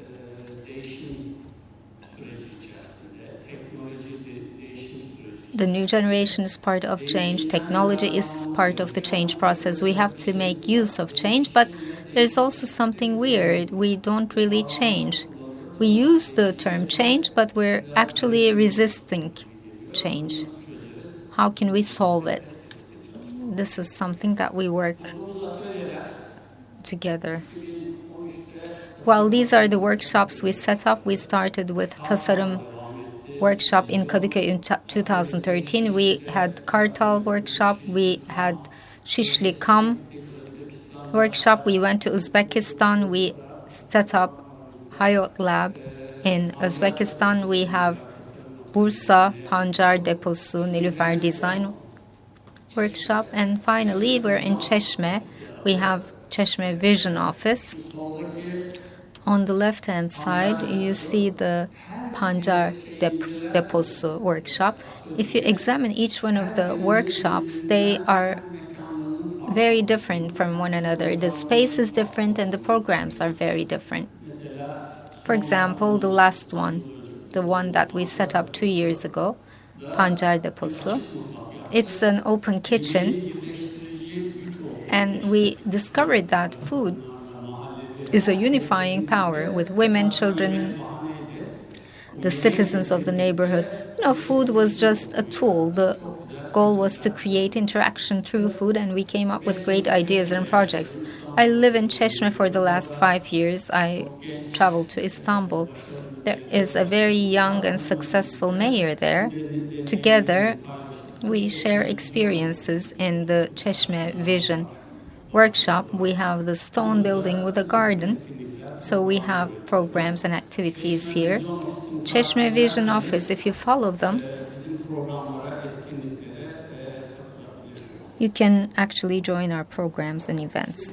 The new generation is part of change. Technology is part of the change process. We have to make use of change, but there's also something weird. We don't really change. We use the term change, but we're actually resisting change. How can we solve it? This is something that we work together. Well, these are the workshops we set up. We started with Tasarım workshop in Kadıköy in 2013. We had Kartal workshop. We had Şişli Kam workshop. We went to Uzbekistan. We set up Hayot Lab in Uzbekistan. We have Bursa Pancar Deposu Nilüfer Design workshop. And finally, we're in Çeşme. We have Çeşme Vision Office. On the left-hand side, you see the Pancar Deposu workshop. If you examine each one of the workshops, they are very different from one another. The space is different and the programs are very different. For example, the last one, the one that we set up 2 years ago, Pancar Deposu, it's an open kitchen, and we discovered that food is a unifying power with women, children, the citizens of the neighborhood. Food was just a tool. The goal was to create interaction through food, and we came up with great ideas and projects. I live in Çeşme for the last 5 years. I traveled to Istanbul. There is a very young and successful mayor there. Together, we share experiences in the Çeşme vision. workshop. We have the stone building with a garden. So we have programs and activities here. Çeşme Vision Office, if you follow them, you can actually join our programs and events.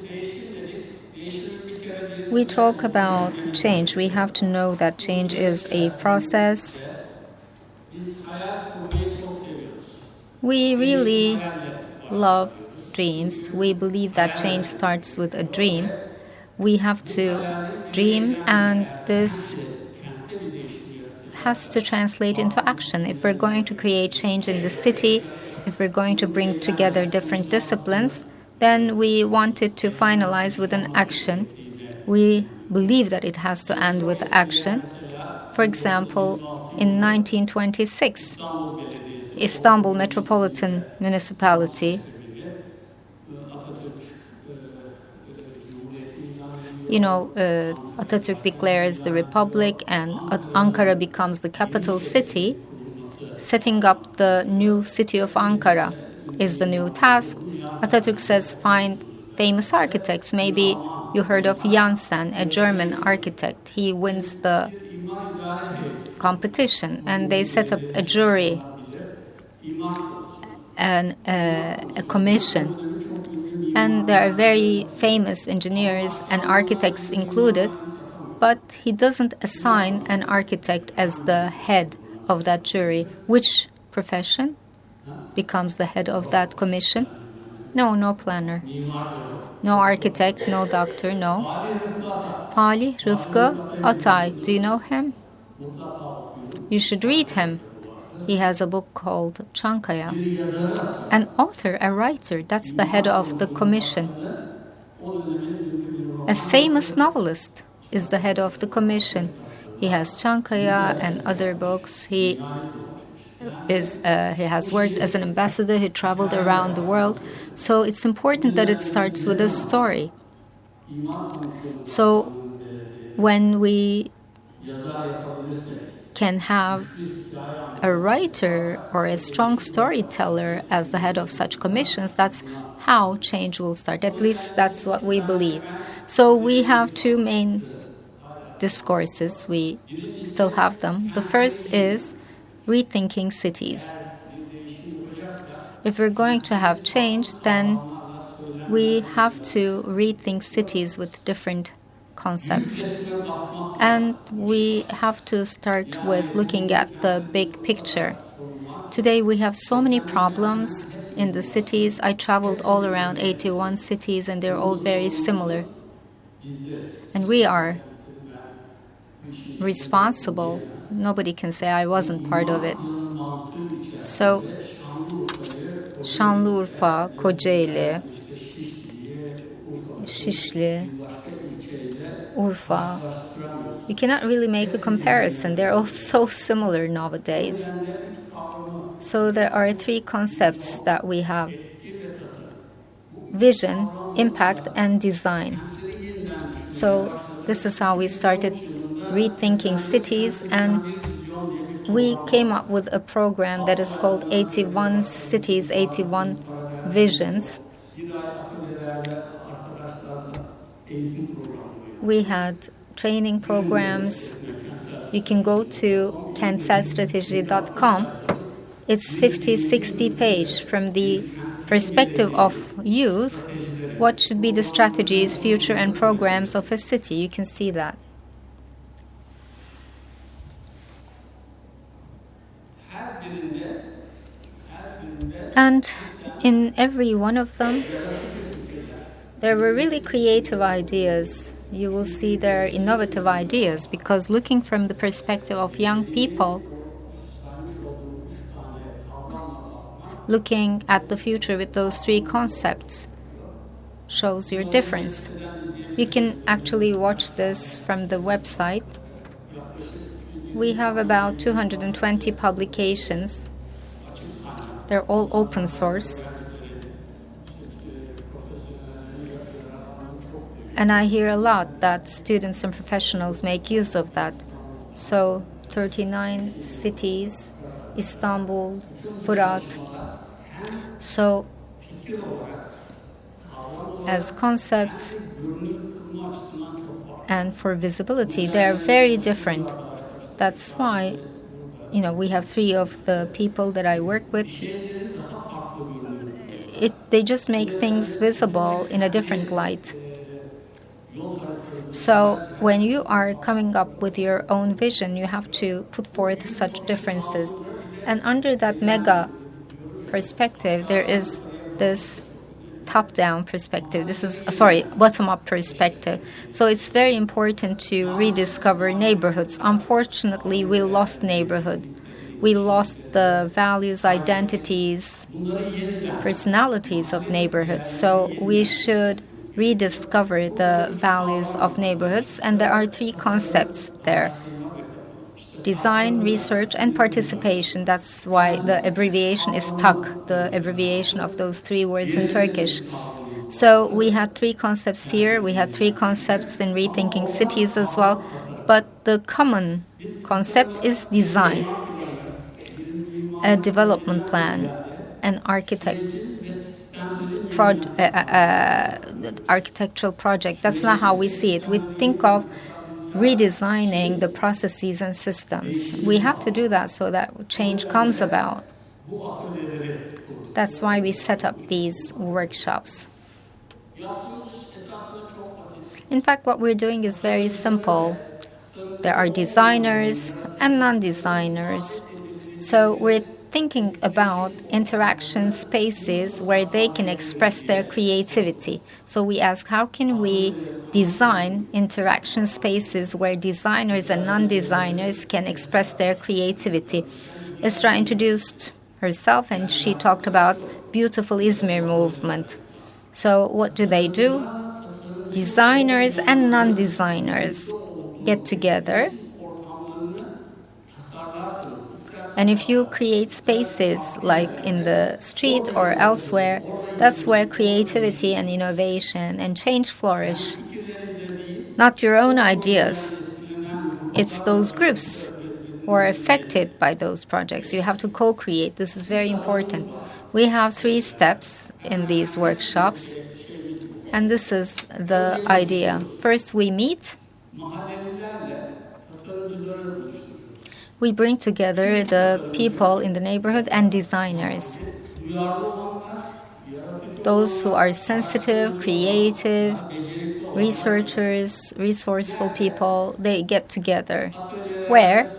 We talk about change. We have to know that change is a process. We really love dreams. We believe that change starts with a dream. We have to dream, and this has to translate into action. If we're going to create change in the city, if we're going to bring together different disciplines, then we want it to finalize with an action. We believe that it has to end with action. For example, in 1926, Istanbul Metropolitan Municipality, Atatürk declares the republic and Ankara becomes the capital city. Setting up the new city of Ankara is the new task. Atatürk says find famous architects. Maybe you heard of Janssen, a German architect. He wins the competition, and they set up a jury and a commission. And there are very famous engineers and architects included, but he doesn't assign an architect as the head of that jury. Which profession becomes the head of that commission? No planner. No architect, no doctor, no. Falih Rıfkı Atay. Do you know him? You should read him. He has a book called Çankaya. An author, a writer, that's the head of the commission. A famous novelist is the head of the commission. He has Çankaya and other books. He has worked as an ambassador. He traveled around the world. So it's important that it starts with a story. So when we can have a writer or a strong storyteller as the head of such commissions, that's how change will start. At least that's what we believe. So we have two main discourses. We still have them. The first is rethinking cities. If we're going to have change, then we have to rethink cities with different concepts. And we have to start with looking at the big picture. Today we have so many problems in the cities. I traveled all around 81 cities, and they're all very similar. And we are responsible. Nobody can say I wasn't part of it. So Şanlıurfa, Kocaeli, Şişli, Urfa, you cannot really make a comparison. They're all so similar nowadays. So there are three concepts that we have: vision, impact, and design. So this is how we started rethinking cities, and we came up with a program that is called 81 Cities, 81 Visions. We had training programs. You can go to kentselstrateji.com. It's 50-60 page from the perspective of youth. What should be the strategies, future, and programs of a city? You can see that. And in every one of them, there were really creative ideas. You will see there are innovative ideas, because looking from the perspective of young people, looking at the future with those three concepts shows your difference. You can actually watch this from the website. We have about 220 publications. They're all open source. And I hear a lot that students and professionals make use of that. So 39 cities, Istanbul, Fırat. So as concepts and for visibility, they are very different. That's why, we have 3 of the people that I work with. They just make things visible in a different light. So when you are coming up with your own vision, you have to put forth such differences. And under that mega perspective, there is this top-down perspective. Bottom-up perspective. So it's very important to rediscover neighborhoods. Unfortunately, we lost neighborhood. We lost the values, identities, personalities of neighborhoods. So we should rediscover the values of neighborhoods. And there are 3 concepts there: design, research, and participation. That's why the abbreviation is TAK, the abbreviation of those 3 words in Turkish. So we had 3 concepts here. We had 3 concepts in Rethinking Cities as well. But the common concept is design, a development plan, an architectural project. That's not how we see it. We think of redesigning the processes and systems. We have to do that so that change comes about. That's why we set up these workshops. In fact, what we're doing is very simple. There are designers and non-designers. So we're thinking about interaction spaces where they can express their creativity. So we ask, how can we design interaction spaces where designers and non-designers can express their creativity? Esra introduced herself and she talked about Beautiful Izmir movement. So what do? Designers and non-designers get together. And if you create spaces like in the street or elsewhere, that's where creativity and innovation and change flourish. Not your own ideas. It's those groups who are affected by those projects. You have to co-create. This is very important. We have 3 steps in these workshops, and this is the idea. First, we meet. We bring together the people in the neighborhood and designers. Those who are sensitive, creative, researchers, resourceful people, they get together. Where?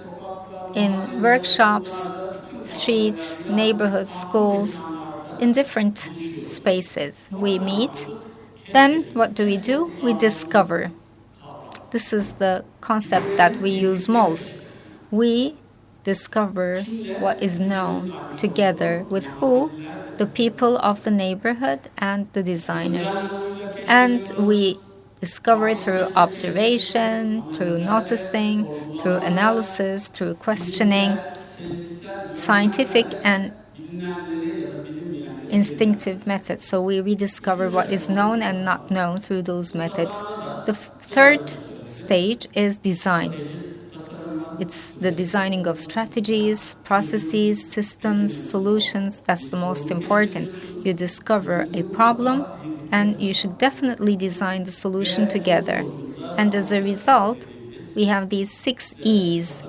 In workshops, streets, neighborhoods, schools, in different spaces. We meet. Then what do? We discover. This is the concept that we use most. We discover what is known together with who? The people of the neighborhood and the designers. And we discover it through observation, through noticing, through analysis, through questioning, scientific and instinctive methods. So we rediscover what is known and not known through those methods. The 3rd stage is design. It's the designing of strategies, processes, systems, solutions. That's the most important. You discover a problem, and you should definitely design the solution together. And as a result, we have these 6 E's.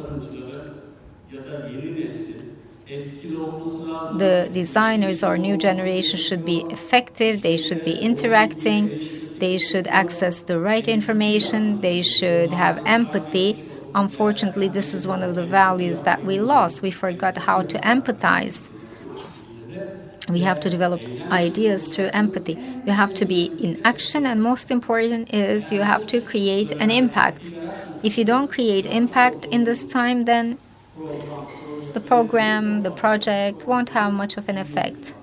The designers or new generation should be effective, they should be interacting, they should access the right information, they should have empathy. Unfortunately, this is one of the values that we lost. We forgot how to empathize. We have to develop ideas through empathy. You have to be in action, and most important is you have to create an impact. If you don't create impact in this time, then the program, the project won't have much of an effect.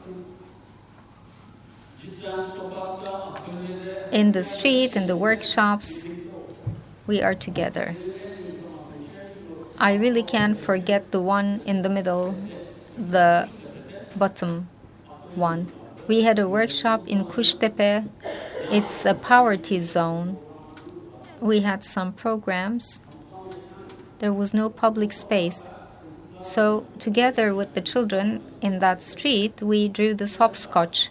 In the street, in the workshops, we are together. I really can't forget the one in the middle, the bottom one. We had a workshop in Kuştepe. It's a poverty zone. We had some programs. There was no public space. So together with the children in that street, we drew this hopscotch.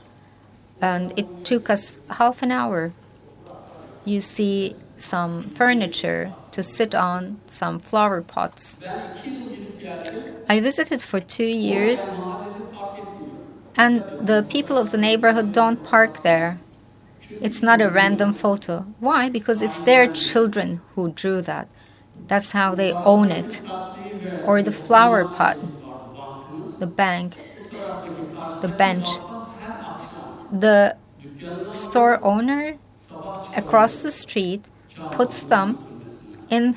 and it took us half an hour. You see some furniture to sit on, some flower pots. I visited for 2 years, and the people of the neighborhood don't park there. It's not a random photo. Why? Because it's their children who drew that. That's how they own it. Or the flower pot, the bank, the bench. The store owner across the street puts them in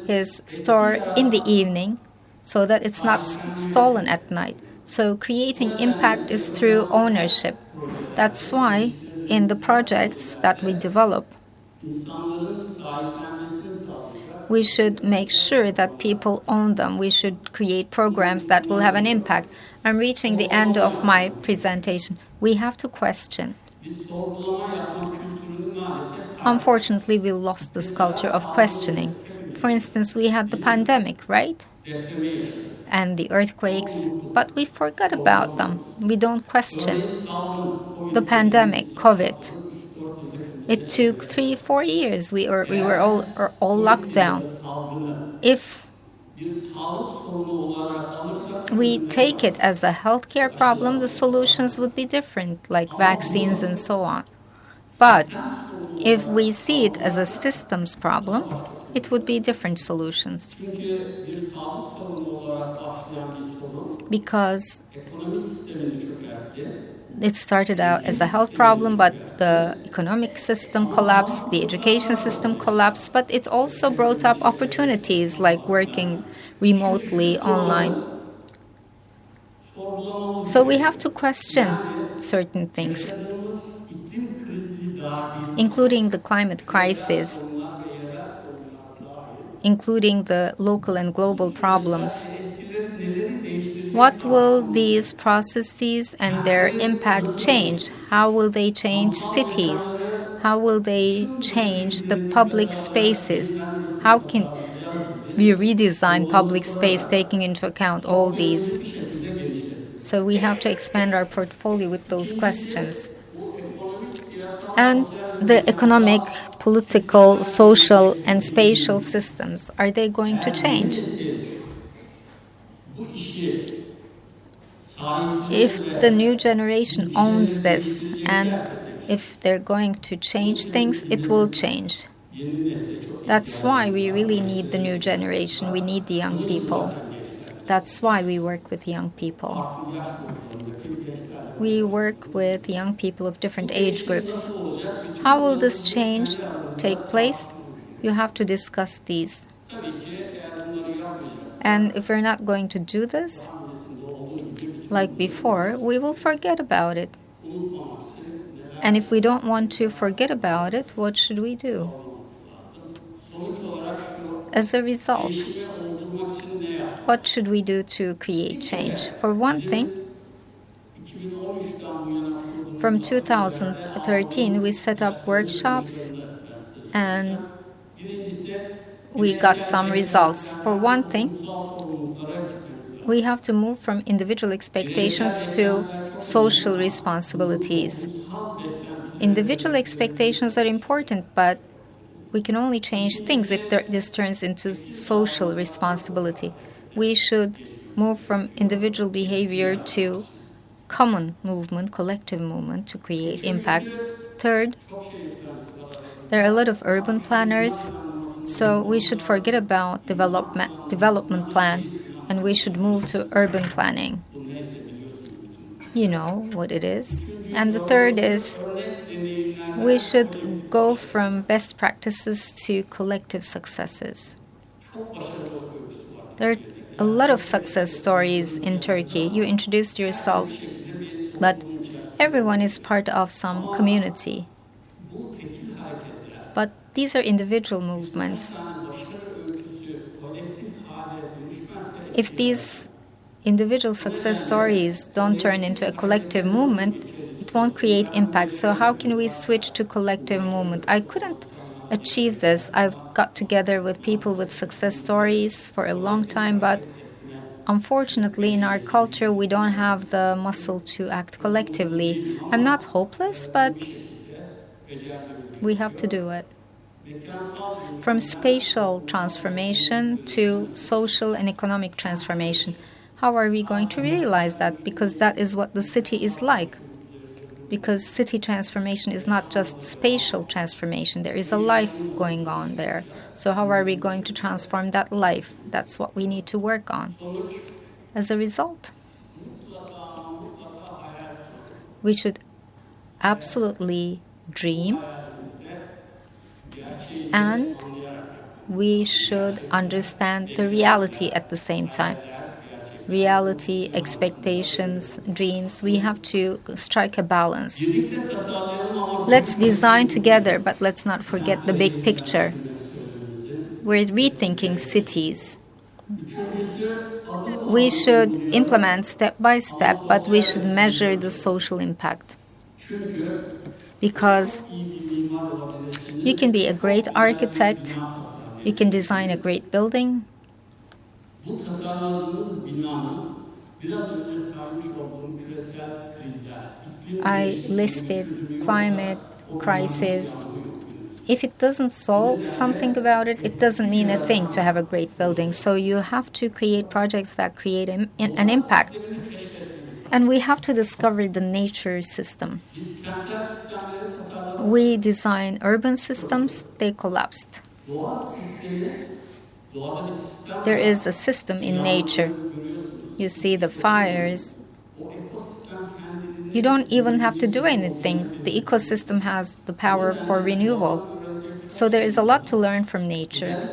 his store in the evening so that it's not stolen at night. So creating impact is through ownership. That's why in the projects that we develop, we should make sure that people own them. We should create programs that will have an impact. I'm reaching the end of my presentation. We have to question. Unfortunately, we lost this culture of questioning. For instance, we had the pandemic, right? And the earthquakes, but we forgot about them. We don't question. The pandemic, COVID, it took 3-4 years. We were all locked down. If we take it as a healthcare problem, the solutions would be different, like vaccines and so on. But if we see it as a systems problem, it would be different solutions. Because it started out as a health problem, but the economic system collapsed, the education system collapsed, but it also brought up opportunities like working remotely online. So we have to question certain things, including the climate crisis, including the local and global problems. What will these processes and their impact change? How will they change cities? How will they change the public spaces? How can we redesign public space taking into account all these? So we have to expand our portfolio with those questions. And the economic, political, social, and spatial systems, are they going to change? If the new generation owns this and if they're going to change things, it will change. That's why we really need the new generation. We need the young people. That's why we work with young people. We work with young people of different age groups. How will this change take place? You have to discuss these. And if we're not going to do this, like before, we will forget about it. And if we don't want to forget about it, what should we do? As a result, what should we do to create change? For one thing, from 2013, we set up workshops and we got some results. For one thing, we have to move from individual expectations to social responsibilities. Individual expectations are important, but we can only change things if this turns into social responsibility. We should move from individual behavior to common movement, collective movement to create impact. Third, there are a lot of urban planners, so we should forget about development plan and we should move to urban planning. You know what it is. And the third is we should go from best practices to collective successes. There are a lot of success stories in Turkey. You introduced yourselves, but everyone is part of some community. But these are individual movements. If these individual success stories don't turn into a collective movement, it won't create impact. So how can we switch to collective movement? I couldn't achieve this. I've got together with people with success stories for a long time, but Unfortunately, in our culture, we don't have the muscle to act collectively. I'm not hopeless, but we have to do it. From spatial transformation to social and economic transformation. How are we going to realize that? Because that is what the city is like. Because city transformation is not just spatial transformation, there is a life going on there. So, how are we going to transform that life? That's what we need to work on. As a result, we should absolutely dream and we should understand the reality at the same time. Reality, expectations, dreams, we have to strike a balance. Let's design together, but let's not forget the big picture. We're rethinking cities. We should implement step by step, but we should measure the social impact. Because you can be a great architect, you can design a great building, Bu tasarladığınız binanın biraz önce saymış olduğum küresel krizler, I listed climate crisis. If it doesn't solve something about it, it doesn't mean a thing to have a great building. So you have to create projects that create an impact. And we have to discover the nature system. We design urban systems, they collapsed. There is a system in nature. You see the fires. You don't even have to do anything. The ecosystem has the power for renewal. So there is a lot to learn from nature.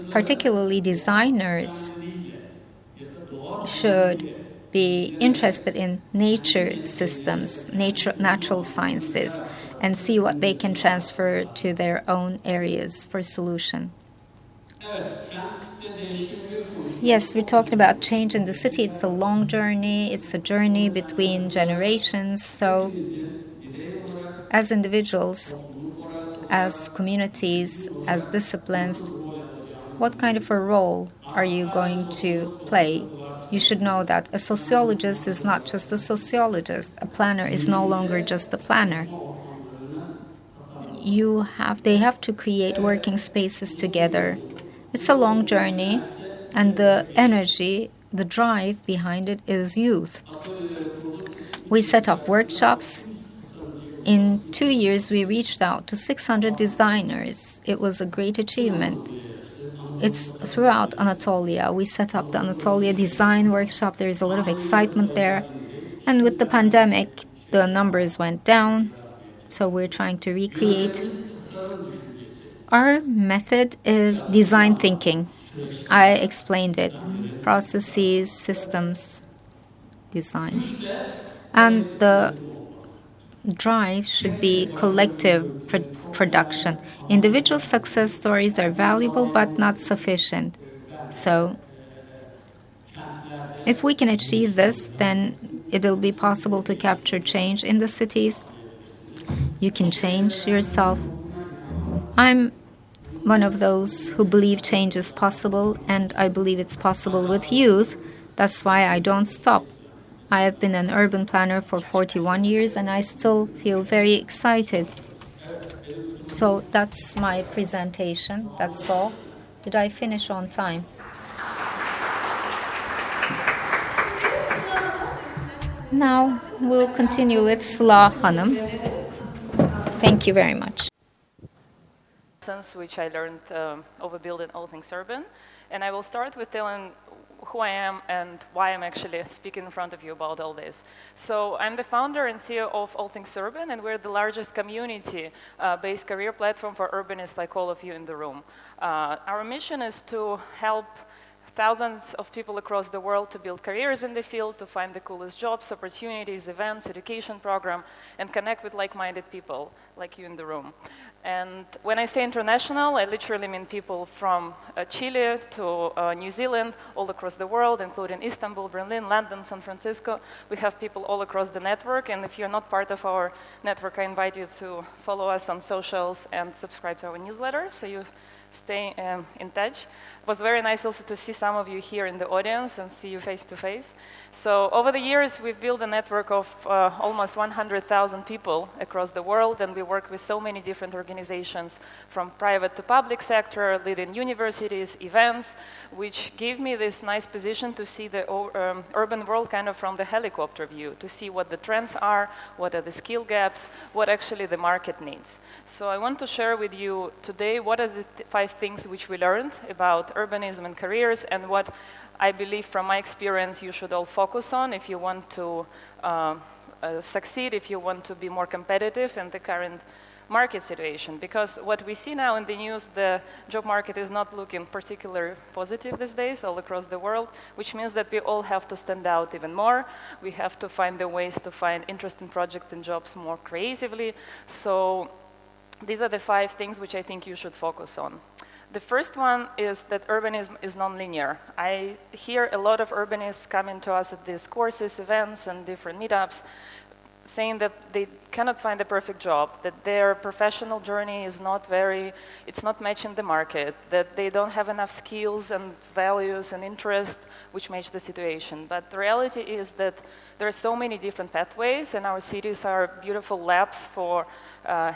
Particularly designers should be interested in nature systems, natural sciences, and see what they can transfer to their own areas for solution. Yes, we're talking about change in the city. It's a long journey. It's a journey between generations. So, as individuals, as communities, as disciplines, what kind of a role are you going to play? You should know that a sociologist is not just a sociologist. A planner is no longer just a planner. They have to create working spaces together. It's a long journey, and the energy, the drive behind it is youth. We set up workshops. In 2 years, we reached out to 600 designers. It was a great achievement. It's throughout Anatolia. We set up the Anatolia Design Workshop. There is a lot of excitement there. And with the pandemic, the numbers went down. So we're trying to recreate. Our method is design thinking. I explained it. Processes, systems, design. And the drive should be collective production. Individual success stories are valuable but not sufficient. So, if we can achieve this, then it'll be possible to capture change in the cities. You can change yourself. I'm one of those who believe change is possible, and I believe it's possible with youth. That's why I don't stop. I have been an urban planner for 41 years, and I still feel very excited. So that's my presentation. That's all. Did I finish on time? Now we'll continue with Sıla Hanım. Thank you very much. Which I learned over building All Things Urban. And I will start with telling who I am and why I'm actually speaking in front of you about all this. So I'm the founder and CEO of All Things Urban, and we're the largest community-based career platform for urbanists like all of you in the room. Our mission is to help thousands of people across the world to build careers in the field, to find the coolest jobs, opportunities, events, education program, and connect with like-minded people like you in the room. And when I say international, I literally mean people from Chile to New Zealand, all across the world, including Istanbul, Berlin, London, San Francisco. We have people all across the network, and if you're not part of our network, I invite you to follow us on socials and subscribe to our newsletter so you stay in touch. It was very nice also to see some of you here in the audience and see you face to face. So over the years, we've built a network of almost 100,000 people across the world, and we work with so many different organizations, from private to public sector, leading universities, events, which gave me this nice position to see the urban world kind of from the helicopter view, to see what the trends are, what are the skill gaps, what actually the market needs. So I want to share with you today what are the 5 things which we learned about urbanism and careers, and what I believe from my experience you should all focus on if you want to succeed, if you want to be more competitive in the current market situation. Because what we see now in the news, the job market is not looking particularly positive these days all across the world, which means that we all have to stand out even more. We have to find the ways to find interesting projects and jobs more creatively. So these are the 5 things which I think you should focus on. The first one is that urbanism is non-linear. I hear a lot of urbanists coming to us at these courses, events, and different meetups, saying that they cannot find the perfect job, that their professional journey is not it's not matching the market, that they don't have enough skills and values and interest which match the situation. But the reality is that there are so many different pathways, and our cities are beautiful labs for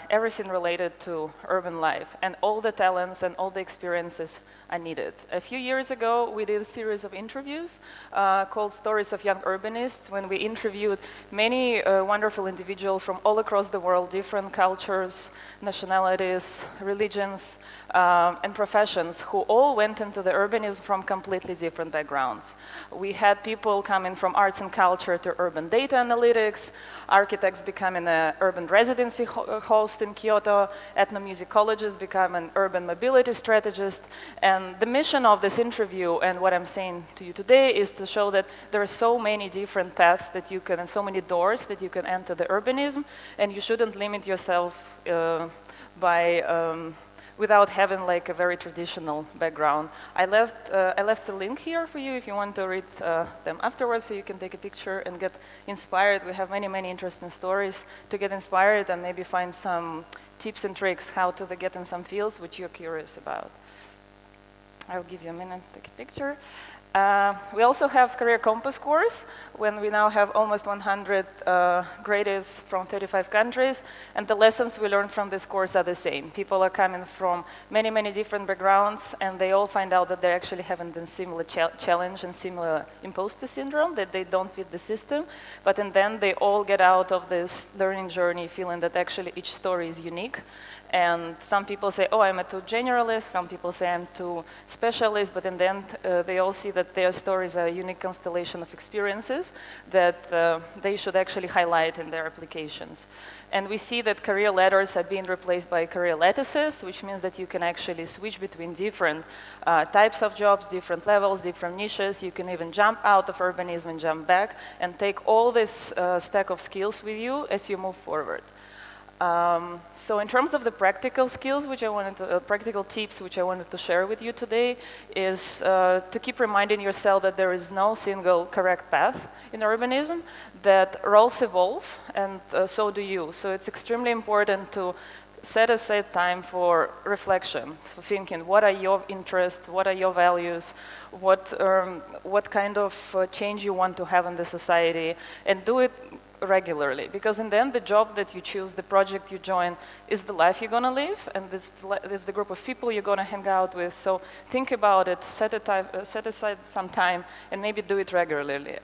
everything related to urban life, and all the talents and all the experiences are needed. A few years ago, we did a series of interviews called Stories of Young Urbanists, when we interviewed many wonderful individuals from all across the world, different cultures, nationalities, religions, and professions, who all went into the urbanism from completely different backgrounds. We had people coming from arts and culture to urban data analytics, architects becoming an urban residency host in Kyoto, ethnomusicologists become an urban mobility strategist. And the mission of this interview, and what I'm saying to you today, is to show that there are so many different paths that you can, and so many doors that you can enter the urbanism, and you shouldn't limit yourself without having like a very traditional background. I left a link here for you if you want to read them afterwards, so you can take a picture and get inspired. We have many, many interesting stories to get inspired and maybe find some tips and tricks how to get in some fields which you're curious about. I'll give you a minute to take a picture. We also have Career Compass course, when we now have almost 100 graduates from 35 countries, and the lessons we learned from this course are the same. People are coming from many, many different backgrounds, and they all find out that they're actually having the similar challenge and similar imposter syndrome, that they don't fit the system, but in the end they all get out of this learning journey feeling that actually each story is unique. And some people say, oh, I'm a too generalist, some people say I'm too specialist, but in the end, they all see that their stories are a unique constellation of experiences that they should actually highlight in their applications. And we see that career ladders are being replaced by career lattices, which means that you can actually switch between different types of jobs, different levels, different niches. You can even jump out of urbanism and jump back and take all this stack of skills with you as you move forward. So in terms of the practical skills, practical tips which I wanted to share with you today, is to keep reminding yourself that there is no single correct path in urbanism, that roles evolve, and so do you. So it's extremely important to set aside time for reflection, for thinking, what are your interests, what are your values, what kind of change you want to have in the society, and do it regularly, because in the end, the job that you choose, the project you join, is the life you're going to live, and it's the group of people you're going to hang out with. So think about it, set aside some time, and maybe do it regularly.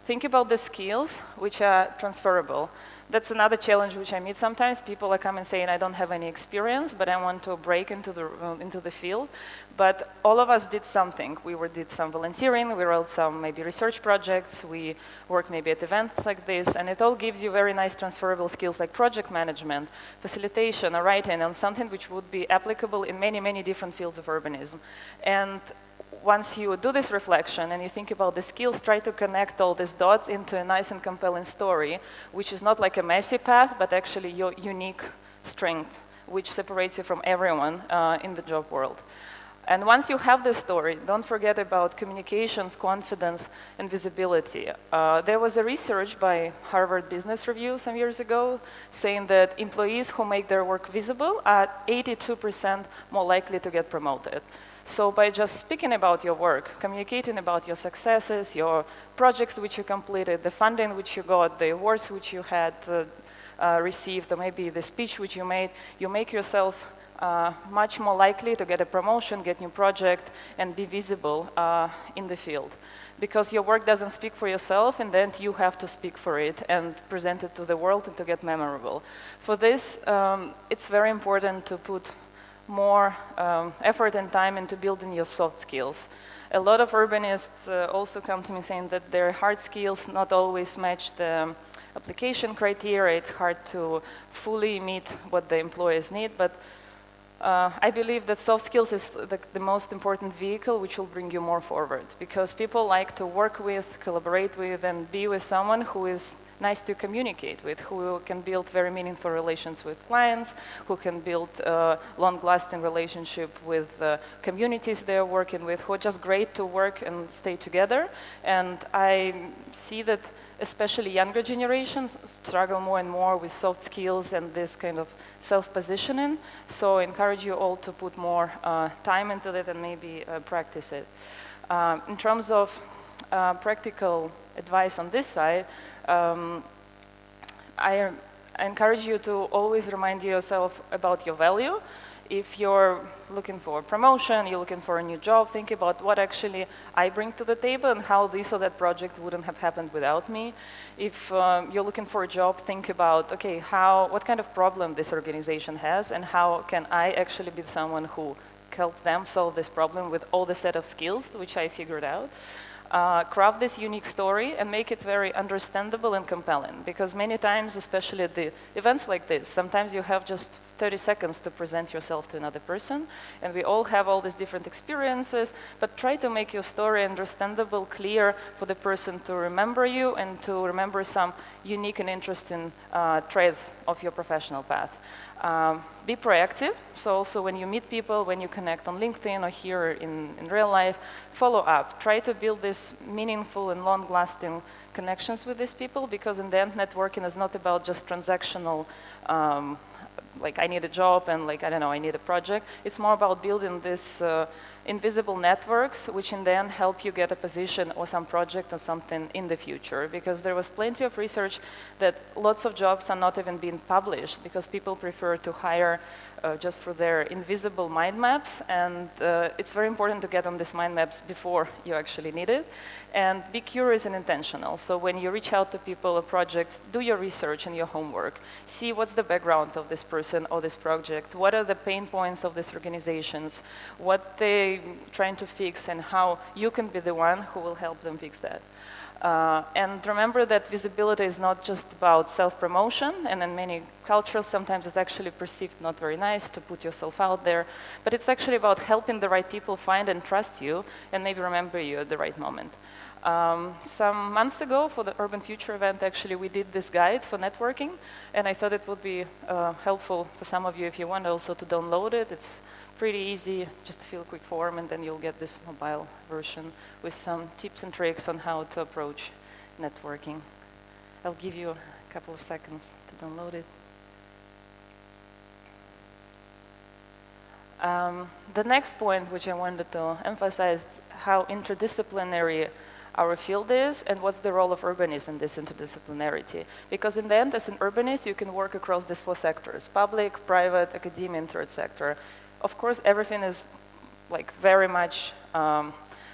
Think about the skills which are transferable. That's another challenge which I meet sometimes. People are coming saying, I don't have any experience, but I want to break into the field. But all of us did something. We did some volunteering, we wrote some maybe research projects, we worked maybe at events like this, and it all gives you very nice transferable skills like project management, facilitation, or writing, and something which would be applicable in many, many different fields of urbanism. And once you do this reflection and you think about the skills, try to connect all these dots into a nice and compelling story, which is not like a messy path, but actually your unique strength, which separates you from everyone in the job world. And once you have this story, don't forget about communications, confidence, and visibility. There was a research by Harvard Business Review some years ago saying that employees who make their work visible are 82% more likely to get promoted. So by just speaking about your work, communicating about your successes, your projects which you completed, the funding which you got, the awards which you had received, or maybe the speech which you made, you make yourself much more likely to get a promotion, get new project, and be visible in the field. Because your work doesn't speak for yourself, and then you have to speak for it and present it to the world and to get memorable. For this, it's very important to put more effort and time into building your soft skills. A lot of urbanists also come to me saying that their hard skills not always match the application criteria. It's hard to fully meet what the employers need, but I believe that soft skills is the most important vehicle which will bring you more forward, because people like to work with, collaborate with, and be with someone who is nice to communicate with, who can build very meaningful relations with clients, who can build long-lasting relationship with communities they're working with, who are just great to work and stay together. And I see that especially younger generations struggle more and more with soft skills and this kind of self-positioning. So I encourage you all to put more time into it and maybe practice it. In terms of practical advice on this side, I encourage you to always remind yourself about your value. If you're looking for a promotion, you're looking for a new job, think about what actually I bring to the table and how this or that project wouldn't have happened without me. If you're looking for a job, think about, okay, what kind of problem this organization has and how can I actually be someone who help them solve this problem with all the set of skills which I figured out. Craft this unique story and make it very understandable and compelling, because many times, especially at the events like this, sometimes you have just 30 seconds to present yourself to another person, and we all have all these different experiences, but try to make your story understandable, clear for the person to remember you and to remember some unique and interesting traits of your professional path. Be proactive, so also when you meet people, when you connect on LinkedIn or here in real life, follow up. Try to build this meaningful and long-lasting connections with these people, because in the end, networking is not about just transactional, like I need a job and like, I don't know, I need a project. It's more about building this invisible networks, which in the end help you get a position or some project or something in the future. Because there was plenty of research that lots of jobs are not even being published because people prefer to hire just for their invisible mind maps. And it's very important to get on these mind maps before you actually need it. And be curious and intentional. So when you reach out to people or projects, do your research and your homework. See what's the background of this person or this project. What are the pain points of these organizations? What they're trying to fix and how you can be the one who will help them fix that. And remember that visibility is not just about self-promotion, and in many cultures sometimes it's actually perceived not very nice to put yourself out there, but it's actually about helping the right people find and trust you and maybe remember you at the right moment. Some months ago for the Urban Future event, actually we did this guide for networking, and I thought it would be helpful for some of you if you want also to download it. It's pretty easy, just fill a quick form and then you'll get this mobile version with some tips and tricks on how to approach networking. I'll give you a couple of seconds to download it. The next point which I wanted to emphasize is how interdisciplinary our field is and what's the role of urbanists in this interdisciplinarity. Because in the end, as an urbanist, you can work across these four sectors: public, private, academia, and third sector. Of course, everything is like very much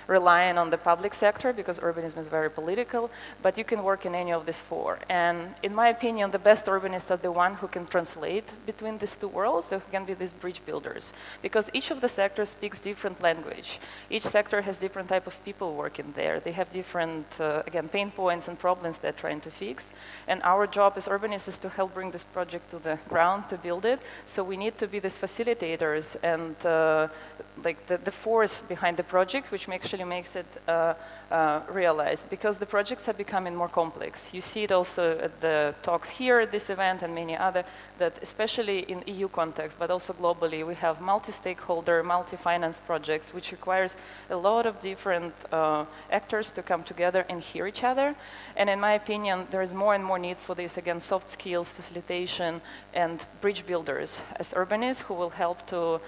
relying on the public sector because urbanism is very political, but you can work in any of these four. And in my opinion, the best urbanists are the one who can translate between these two worlds, who can be these bridge builders. Because each of the sectors speaks different language. Each sector has different type of people working there. They have different, again, pain points and problems they're trying to fix. And our job as urbanists is to help bring this project to the ground, to build it. So we need to be these facilitators and like the force behind the project, which actually makes it realized, because the projects are becoming more complex. You see it also at the talks here at this event and many other, that especially in EU context, but also globally, we have multi-stakeholder, multi-finance projects, which requires a lot of different actors to come together and hear each other. And in my opinion, there is more and more need for this, again, soft skills, facilitation, and bridge builders as urbanists who will help to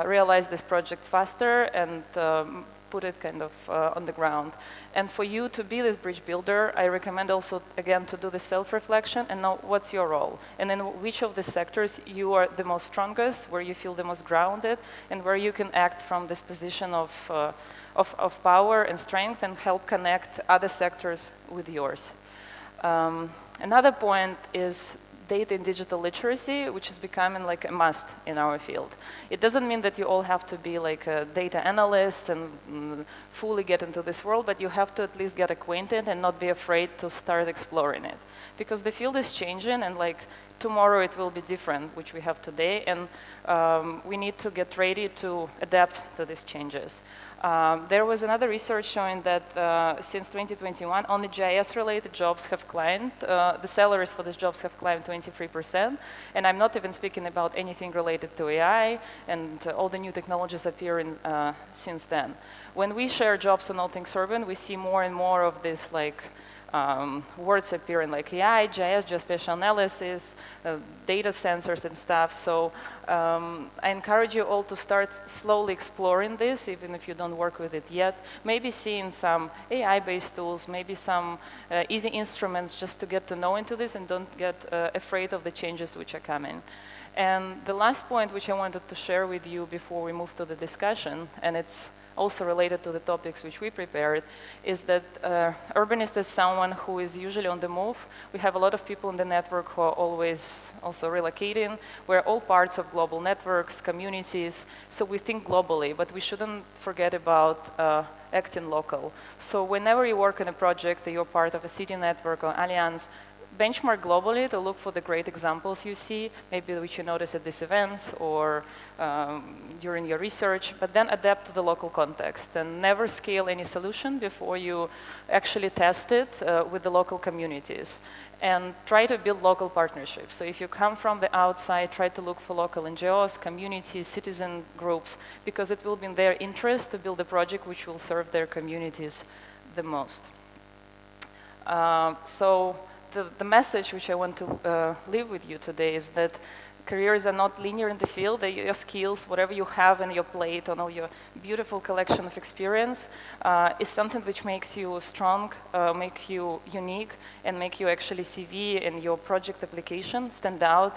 realize this project faster and put it kind of on the ground. And for you to be this bridge builder, I recommend also, again, to do the self-reflection and know what's your role. And in which of the sectors you are the most strongest, where you feel the most grounded, and where you can act from this position of power and strength and help connect other sectors with yours. Another point is data and digital literacy, which is becoming like a must in our field. It doesn't mean that you all have to be like a data analyst and fully get into this world, but you have to at least get acquainted and not be afraid to start exploring it. Because the field is changing, and like tomorrow it will be different, which we have today, and we need to get ready to adapt to these changes. There was another research showing that since 2021, only GIS-related jobs have climbed. The salaries for these jobs have climbed 23%. And I'm not even speaking about anything related to AI and all the new technologies appearing since then. When we share jobs on All Things Urban, we see more and more of this like words appearing like AI, GIS, geospatial analysis, data sensors and stuff. So I encourage you all to start slowly exploring this, even if you don't work with it yet. Maybe seeing some AI-based tools, maybe some easy instruments just to get to know into this and don't get afraid of the changes which are coming. And the last point which I wanted to share with you before we move to the discussion, and it's also related to the topics which we prepared, is that urbanist is someone who is usually on the move. We have a lot of people in the network who are always also relocating. We're all parts of global networks, communities, so we think globally, but we shouldn't forget about acting local. So whenever you work on a project, or you're part of a city network or alliance, benchmark globally to look for the great examples you see, maybe which you notice at these events or during your research, but then adapt to the local context and never scale any solution before you actually test it with the local communities. And try to build local partnerships. So if you come from the outside, try to look for local NGOs, communities, citizen groups, because it will be in their interest to build a project which will serve their communities the most. So the message which I want to leave with you today is that careers are not linear in the field. Your skills, whatever you have on your plate, on all your beautiful collection of experience, is something which makes you strong, make you unique, and make you actually CV and your project application stand out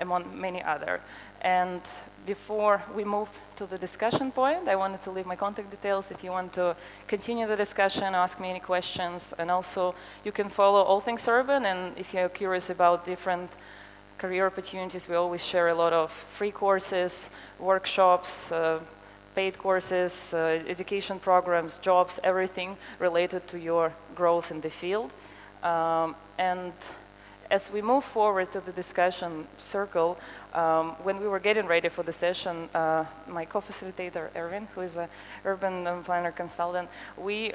among many other. And before we move to the discussion point, I wanted to leave my contact details if you want to continue the discussion, ask me any questions, and also you can follow All Things Urban, and if you're curious about different career opportunities, we always share a lot of free courses, workshops, paid courses, education programs, jobs, everything related to your growth in the field. And as we move forward to the discussion circle, when we were getting ready for the session, my co-facilitator, Erwin, who is an urban planner consultant, we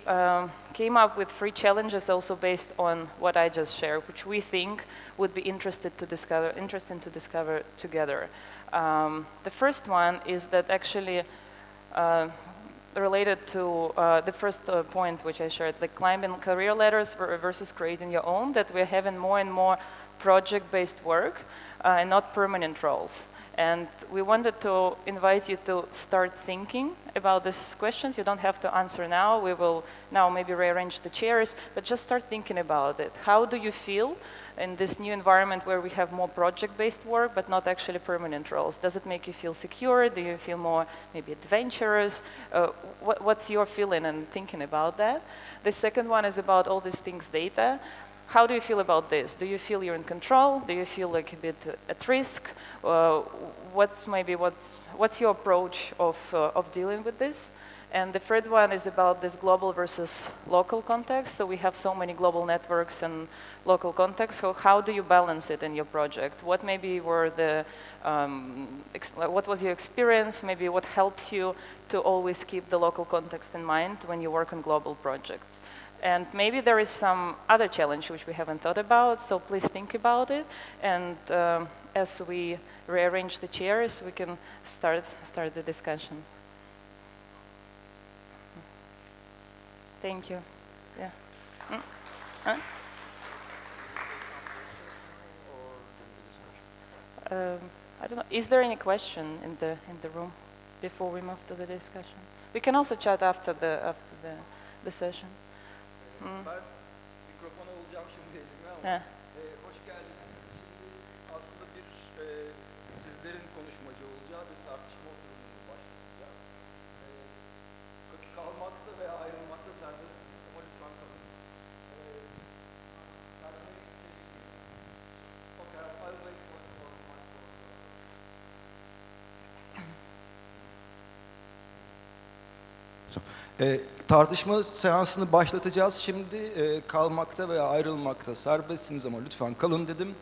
came up with 3 challenges also based on what I just shared, which we think would be interesting to discover together. The first one is that actually related to the first point which I shared, like climbing career ladders versus creating your own, that we're having more and more project-based work and not permanent roles. And we wanted to invite you to start thinking about these questions. You don't have to answer now. We will now maybe rearrange the chairs, but just start thinking about it. How do you feel in this new environment where we have more project-based work, but not actually permanent roles? Does it make you feel secure? Do you feel more maybe adventurous? What's your feeling and thinking about that? The second one is about all these things data. How do you feel about this? Do you feel you're in control? Do you feel like a bit at risk? What's your approach of dealing with this? And the third one is about this global versus local context. So we have so many global networks and local contexts. So how do you balance it in your project? What maybe were the, what was your experience? Maybe what helps you to always keep the local context in mind when you work on global projects? And maybe there is some other challenge which we haven't thought about, so please think about it. And as we rearrange the chairs, we can start the discussion. Thank you. Yeah. Huh? I don't know. Is there any question in the room before we move to the discussion? We can also chat after the session. Ben mikrofonu alacağım şimdi elime ama hoş geldiniz. Şimdi aslında bir sizlerin konuşmacı olacağı bir tartışma oturumunu başlatacağız. Kalmakta veya ayrılmakta serbestsiniz ama lütfen kalın. Okay, I'll wait for my Tartışma seansını başlatacağız. Şimdi kalmakta veya ayrılmakta serbestsiniz ama lütfen kalın dedim.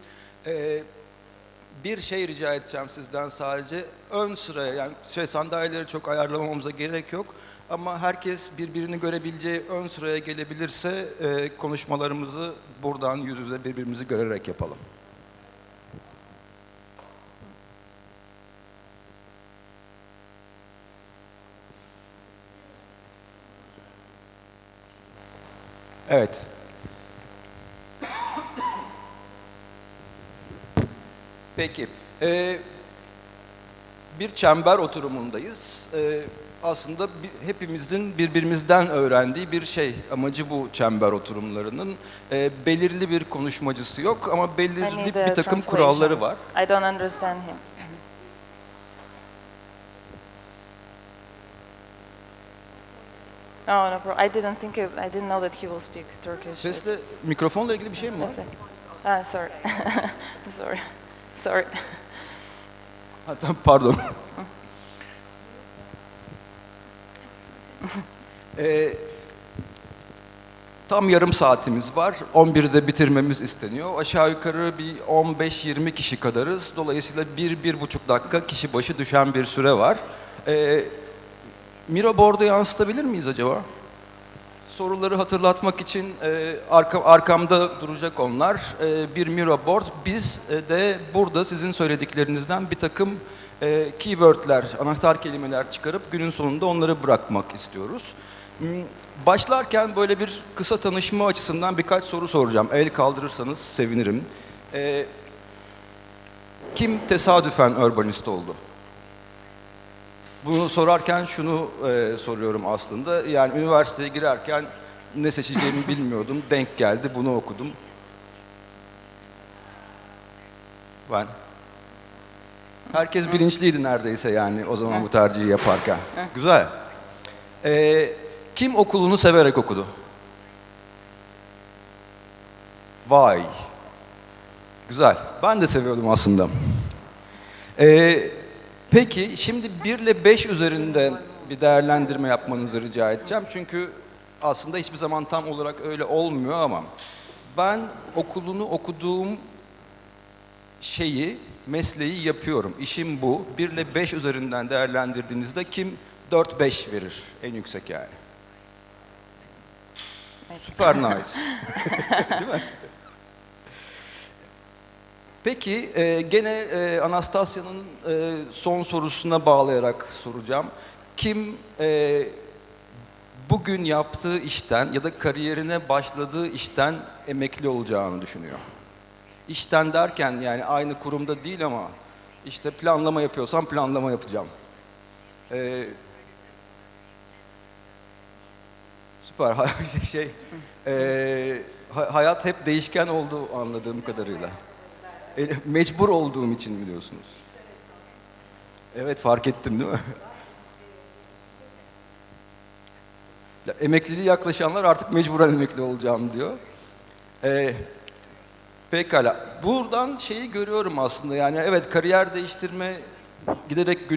Bir şey rica edeceğim sizden sadece. Ön sıraya, yani sandalyeleri çok ayarlamamıza gerek yok. Ama herkes birbirini görebileceği ön sıraya gelebilirse konuşmalarımızı buradan yüz yüze birbirimizi görerek yapalım. Evet. Peki. Bir çember oturumundayız. Aslında hepimizin birbirimizden öğrendiği bir şey. Amacı bu çember oturumlarının. Belirli bir konuşmacısı yok ama belirli bir takım kuralları var. I don't understand him. Oh, no problem. I didn't know that he will speak Turkish. Sesle, mikrofonla ilgili bir şey mi var? Sorry. Sorry. Pardon. Tam yarım saatimiz var. 11'de bitirmemiz isteniyor. Aşağı yukarı bir 15-20 kişi kadarız. Dolayısıyla 1-1,5 dakika kişi başı düşen bir süre var. Miro board'a yansıtabilir miyiz acaba? Soruları hatırlatmak için arkamda duracak onlar. Bir Miro board. Biz de burada sizin söylediklerinizden bir takım keywordler, anahtar kelimeler çıkarıp günün sonunda onları bırakmak istiyoruz. Başlarken böyle bir kısa tanışma açısından birkaç soru soracağım. El kaldırırsanız sevinirim. Kim tesadüfen urbanist oldu? Bunu sorarken şunu soruyorum aslında. Yani üniversiteye girerken ne seçeceğimi bilmiyordum. Denk geldi, bunu okudum. Ben. Herkes bilinçliydi neredeyse yani o zaman bu tercihi yaparken. Güzel. Kim okulunu severek okudu? Vay. Güzel. Ben de seviyordum aslında. Peki şimdi 1 ile 5 üzerinden bir değerlendirme yapmanızı rica edeceğim. Çünkü aslında hiçbir zaman tam olarak öyle olmuyor ama ben okulunu okuduğum şeyi, mesleği yapıyorum. İşim bu. 1 ile 5 üzerinden değerlendirdiğinizde kim 4-5 verir en yüksek yani? Süper nice. Değil mi? Peki gene Anastasya'nın son sorusuna bağlayarak soracağım. Kim bugün yaptığı işten ya da kariyerine başladığı işten emekli olacağını düşünüyor? İşten derken yani aynı kurumda değil ama işte planlama yapıyorsam planlama yapacağım. Süper. Hayat hep değişken oldu anladığım kadarıyla. Mecbur olduğum için biliyorsunuz. Evet, fark ettim değil mi? Emekliliğe yaklaşanlar artık mecburen emekli olacağım diyor. Pekala. Buradan şeyi görüyorum aslında, yani evet, kariyer değiştirme giderek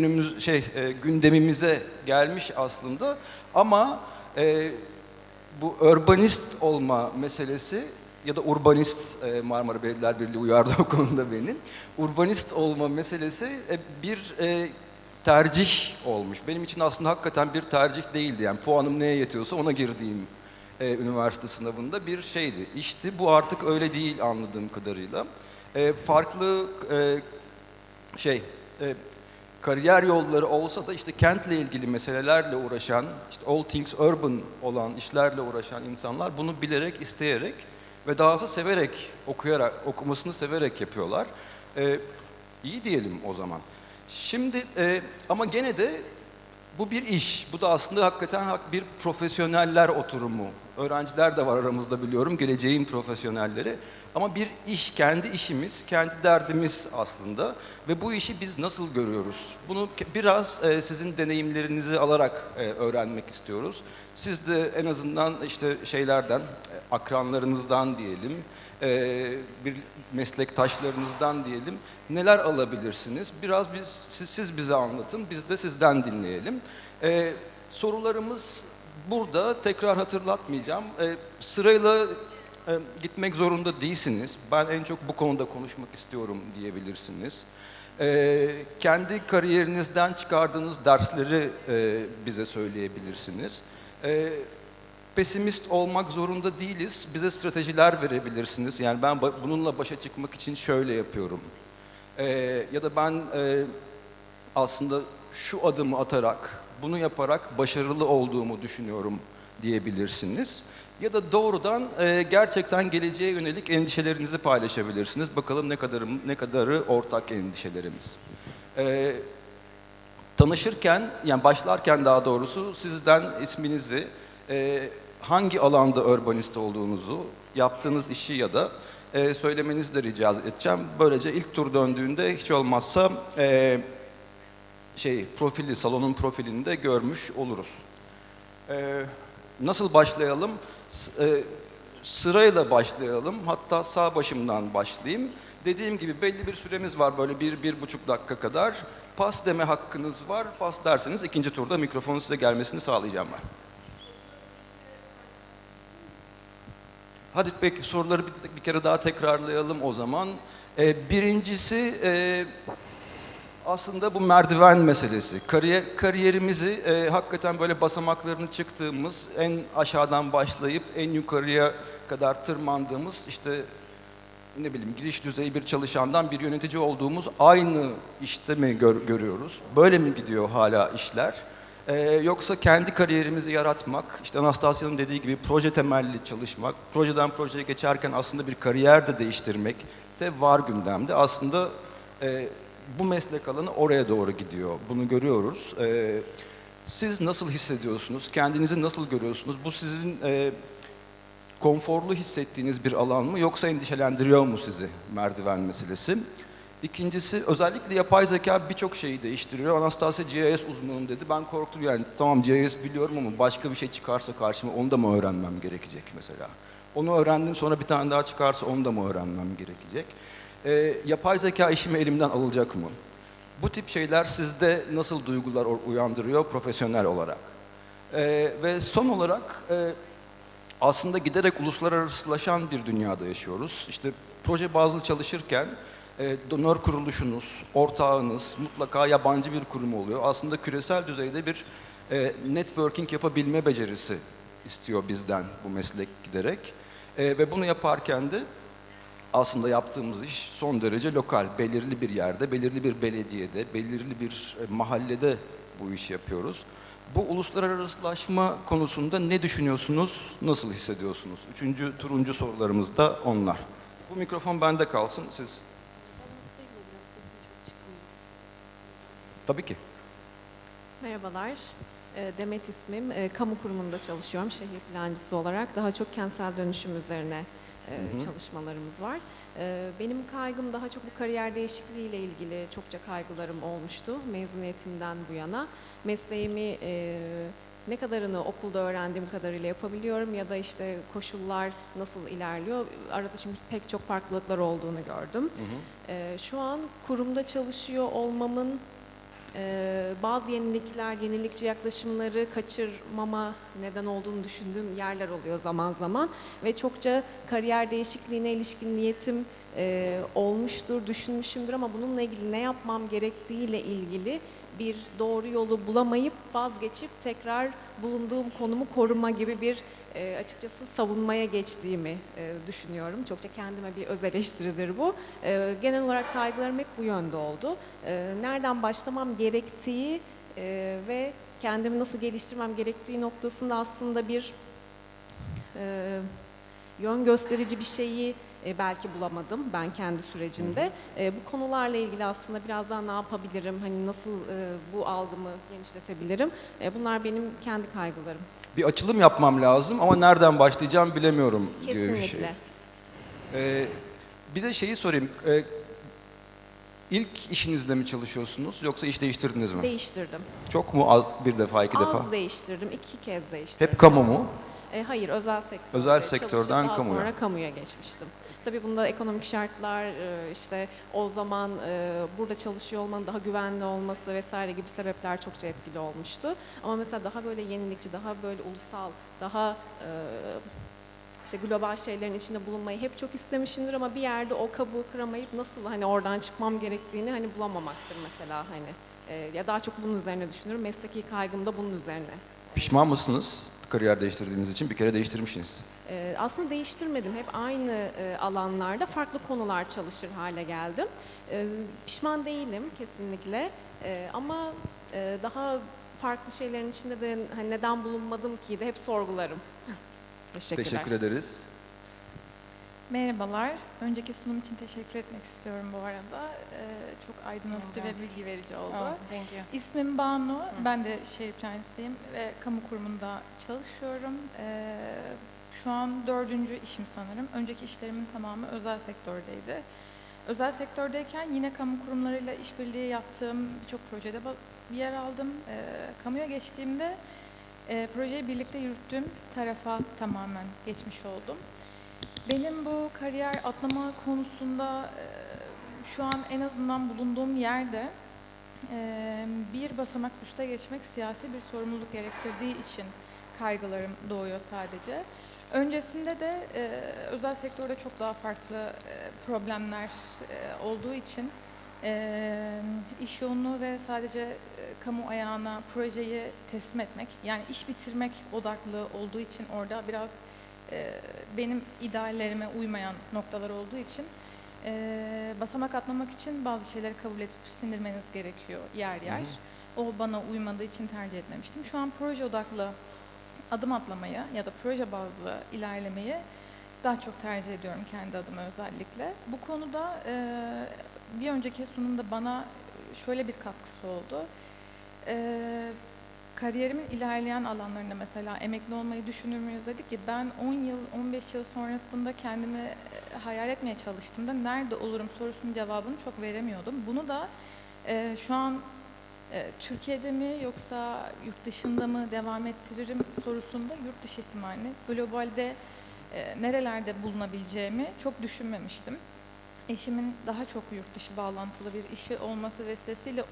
gündemimize gelmiş aslında. Ama bu urbanist olma meselesi ya da urbanist, Marmara Belediyeler Birliği uyardı o konuda beni. Urbanist olma meselesi bir tercih olmuş. Benim için aslında hakikaten bir tercih değildi. Yani puanım neye yetiyorsa ona girdiğim üniversite sınavında bir şeydi. İşte bu artık öyle değil anladığım kadarıyla. Farklı kariyer yolları olsa da işte kentle ilgili meselelerle uğraşan, işte all things urban olan işlerle uğraşan insanlar bunu bilerek, isteyerek ve dahası severek, okumasını severek yapıyorlar. İyi diyelim o zaman. Şimdi ama gene de bu bir iş. Bu da aslında hakikaten bir profesyoneller oturumu. Öğrenciler de var aramızda biliyorum, geleceğin profesyonelleri. Ama bir iş, kendi işimiz, kendi derdimiz aslında. Ve bu işi biz nasıl görüyoruz? Bunu biraz sizin deneyimlerinizi alarak öğrenmek istiyoruz. Siz de en azından işte şeylerden, akranlarınızdan diyelim, bir meslektaşlarınızdan diyelim, neler alabilirsiniz? Biraz siz bize anlatın, biz de sizden dinleyelim. Sorularımız burada, tekrar hatırlatmayacağım. Sırayla gitmek zorunda değilsiniz. Ben en çok bu konuda konuşmak istiyorum diyebilirsiniz. Kendi kariyerinizden çıkardığınız dersleri bize söyleyebilirsiniz. Pesimist olmak zorunda değiliz. Bize stratejiler verebilirsiniz. Yani ben bununla başa çıkmak için şöyle yapıyorum. Ya da ben aslında şu adımı atarak, bunu yaparak başarılı olduğumu düşünüyorum diyebilirsiniz. Ya da doğrudan gerçekten geleceğe yönelik endişelerinizi paylaşabilirsiniz. Bakalım ne kadarı ortak endişelerimiz. Tanışırken, yani başlarken daha doğrusu sizden isminizi, hangi alanda urbanist olduğunuzu, yaptığınız işi ya da söylemenizi de rica edeceğim. Böylece ilk tur döndüğünde hiç olmazsa salonun profilini de görmüş oluruz. Nasıl başlayalım? Sırayla başlayalım. Hatta sağ başımdan başlayayım. Dediğim gibi belli bir süremiz var, böyle 1-1,5 dakika kadar. Pas deme hakkınız var. Pas derseniz ikinci turda mikrofonun size gelmesini sağlayacağım ben. Hadi peki soruları bir kere daha tekrarlayalım o zaman. Birincisi aslında bu merdiven meselesi. Kariyerimizi hakikaten böyle basamaklarını çıktığımız, en aşağıdan başlayıp en yukarıya kadar tırmandığımız, işte ne bileyim giriş düzeyi bir çalışandan bir yönetici olduğumuz aynı işte mi görüyoruz? Böyle mi gidiyor hala işler? Yoksa kendi kariyerimizi yaratmak, işte Anastasya'nın dediği gibi proje temelli çalışmak, projeden projeye geçerken aslında bir kariyer de değiştirmek de var gündemde. Aslında bu meslek alanı oraya doğru gidiyor. Bunu görüyoruz. Siz nasıl hissediyorsunuz? Kendinizi nasıl görüyorsunuz? Bu sizin konforlu hissettiğiniz bir alan mı? Yoksa endişelendiriyor mu sizi merdiven meselesi? İkincisi, özellikle yapay zeka birçok şeyi değiştiriyor. Anastasya GIS uzmanım dedi. Ben korktum yani. Tamam GIS biliyorum ama başka bir şey çıkarsa karşıma onu da mı öğrenmem gerekecek mesela? Onu öğrendim, sonra bir tane daha çıkarsa onu da mı öğrenmem gerekecek? Yapay zeka işimi elimden alacak mı? Bu tip şeyler sizde nasıl duygular uyandırıyor profesyonel olarak? Ve son olarak aslında giderek uluslararasılaşan bir dünyada yaşıyoruz. İşte proje bazlı çalışırken donör kuruluşunuz, ortağınız mutlaka yabancı bir kurum oluyor. Aslında küresel düzeyde bir networking yapabilme becerisi istiyor bizden bu meslek giderek. Ve bunu yaparken de aslında yaptığımız iş son derece lokal, belirli bir yerde, belirli bir belediyede, belirli bir mahallede bu işi yapıyoruz. Bu uluslararasılaşma konusunda ne düşünüyorsunuz, nasıl hissediyorsunuz? Turuncu sorularımız da onlar. Bu mikrofon bende kalsın, siz. Tabii ki. Merhabalar, Demet ismim. Kamu kurumunda çalışıyorum şehir plancısı olarak. Daha çok kentsel dönüşüm üzerine çalışmalarımız var. Benim kaygım daha çok bu kariyer değişikliğiyle ilgili çokça kaygılarım olmuştu mezuniyetimden bu yana. Mesleğimi ne kadarını okulda öğrendiğim kadarıyla yapabiliyorum ya da işte koşullar nasıl ilerliyor. Arada çünkü pek çok farklılıklar olduğunu gördüm. Şu an kurumda çalışıyor olmamın bazı yenilikler, yenilikçi yaklaşımları kaçırmama neden olduğunu düşündüğüm yerler oluyor zaman zaman. Ve çokça kariyer değişikliğine ilişkin niyetim olmuştur, düşünmüşümdür ama bununla ilgili ne yapmam gerektiğiyle ilgili bir doğru yolu bulamayıp vazgeçip tekrar bulunduğum konumu koruma gibi bir açıkçası savunmaya geçtiğimi düşünüyorum. Çokça kendime bir öz eleştiridir bu. Genel olarak kaygılarım hep bu yönde oldu. Nereden başlamam gerektiği ve kendimi nasıl geliştirmem gerektiği noktasında aslında bir yön gösterici bir şeyi belki bulamadım ben kendi sürecimde. Bu konularla ilgili aslında biraz daha ne yapabilirim, hani nasıl bu algımı genişletebilirim? Bunlar benim kendi kaygılarım. Bir açılım yapmam lazım ama nereden başlayacağım bilemiyorum gibi bir şey. Kesinlikle. Bir de şeyi sorayım. İlk işinizde mi çalışıyorsunuz yoksa iş değiştirdiniz mi? Değiştirdim. Çok mu az, bir defa, iki defa? Az değiştirdim, 2 kez değiştirdim. Hep kamu mu? Hayır, özel sektörde Özel sektörden çalışıp daha kamuya. sonra kamuya geçmiştim. Tabii bunda ekonomik şartlar, işte o zaman burada çalışıyor olmanın daha güvenli olması vesaire gibi sebepler çokça etkili olmuştu. Ama mesela daha böyle yenilikçi, daha böyle ulusal, daha işte global şeylerin içinde bulunmayı hep çok istemişimdir ama bir yerde o kabuğu kıramayıp nasıl hani oradan çıkmam gerektiğini hani bulamamaktır mesela hani. Ya daha çok bunun üzerine düşünürüm. Mesleki kaygım da bunun üzerine. Pişman mısınız kariyer değiştirdiğiniz için? Bir kere değiştirmişsiniz. Aslında değiştirmedim. Hep aynı alanlarda farklı konular çalışır hale geldim. Pişman değilim kesinlikle. Ama daha farklı şeylerin içinde de hani neden bulunmadım ki de hep sorgularım. Teşekkürler. Teşekkür ederiz. Merhabalar. Önceki sunum için teşekkür etmek istiyorum bu arada. Çok aydınlatıcı ve bilgi verici oldu. Thank you. İsmim Banu. Ben de şehir plancısıyım ve kamu kurumunda çalışıyorum. Şu an 4. işim sanırım. Önceki işlerimin tamamı özel sektördeydi. Özel sektördeyken yine kamu kurumlarıyla işbirliği yaptığım birçok projede bir yer aldım. Kamuya geçtiğimde projeyi birlikte yürüttüğüm tarafa tamamen geçmiş oldum. Benim bu kariyer atlama konusunda şu an en azından bulunduğum yerde bir basamak üste geçmek siyasi bir sorumluluk gerektirdiği için kaygılarım doğuyor sadece. Öncesinde de özel sektörde çok daha farklı problemler olduğu için iş yoğunluğu ve sadece kamu ayağına projeyi teslim etmek, yani iş bitirmek odaklı olduğu için orada biraz benim ideallerime uymayan noktalar olduğu için basamak atlamak için bazı şeyleri kabul edip sindirmeniz gerekiyor yer yer. O bana uymadığı için tercih etmemiştim. Şu an proje odaklı adım atlamayı ya da proje bazlı ilerlemeyi daha çok tercih ediyorum kendi adıma özellikle. Bu konuda bir önceki sunumda bana şöyle bir katkısı oldu. Kariyerimin ilerleyen alanlarında mesela emekli olmayı düşünür müyüz dedik ki ben 10 yıl, 15 yıl sonrasında kendimi hayal etmeye çalıştığımda nerede olurum sorusunun cevabını çok veremiyordum. Bunu da şu an Türkiye'de mi yoksa yurt dışında mı devam ettiririm sorusunda yurt dışı ihtimalini, globalde nerelerde bulunabileceğimi çok düşünmemiştim. Eşimin daha çok yurt dışı bağlantılı bir işi olması vesilesiyle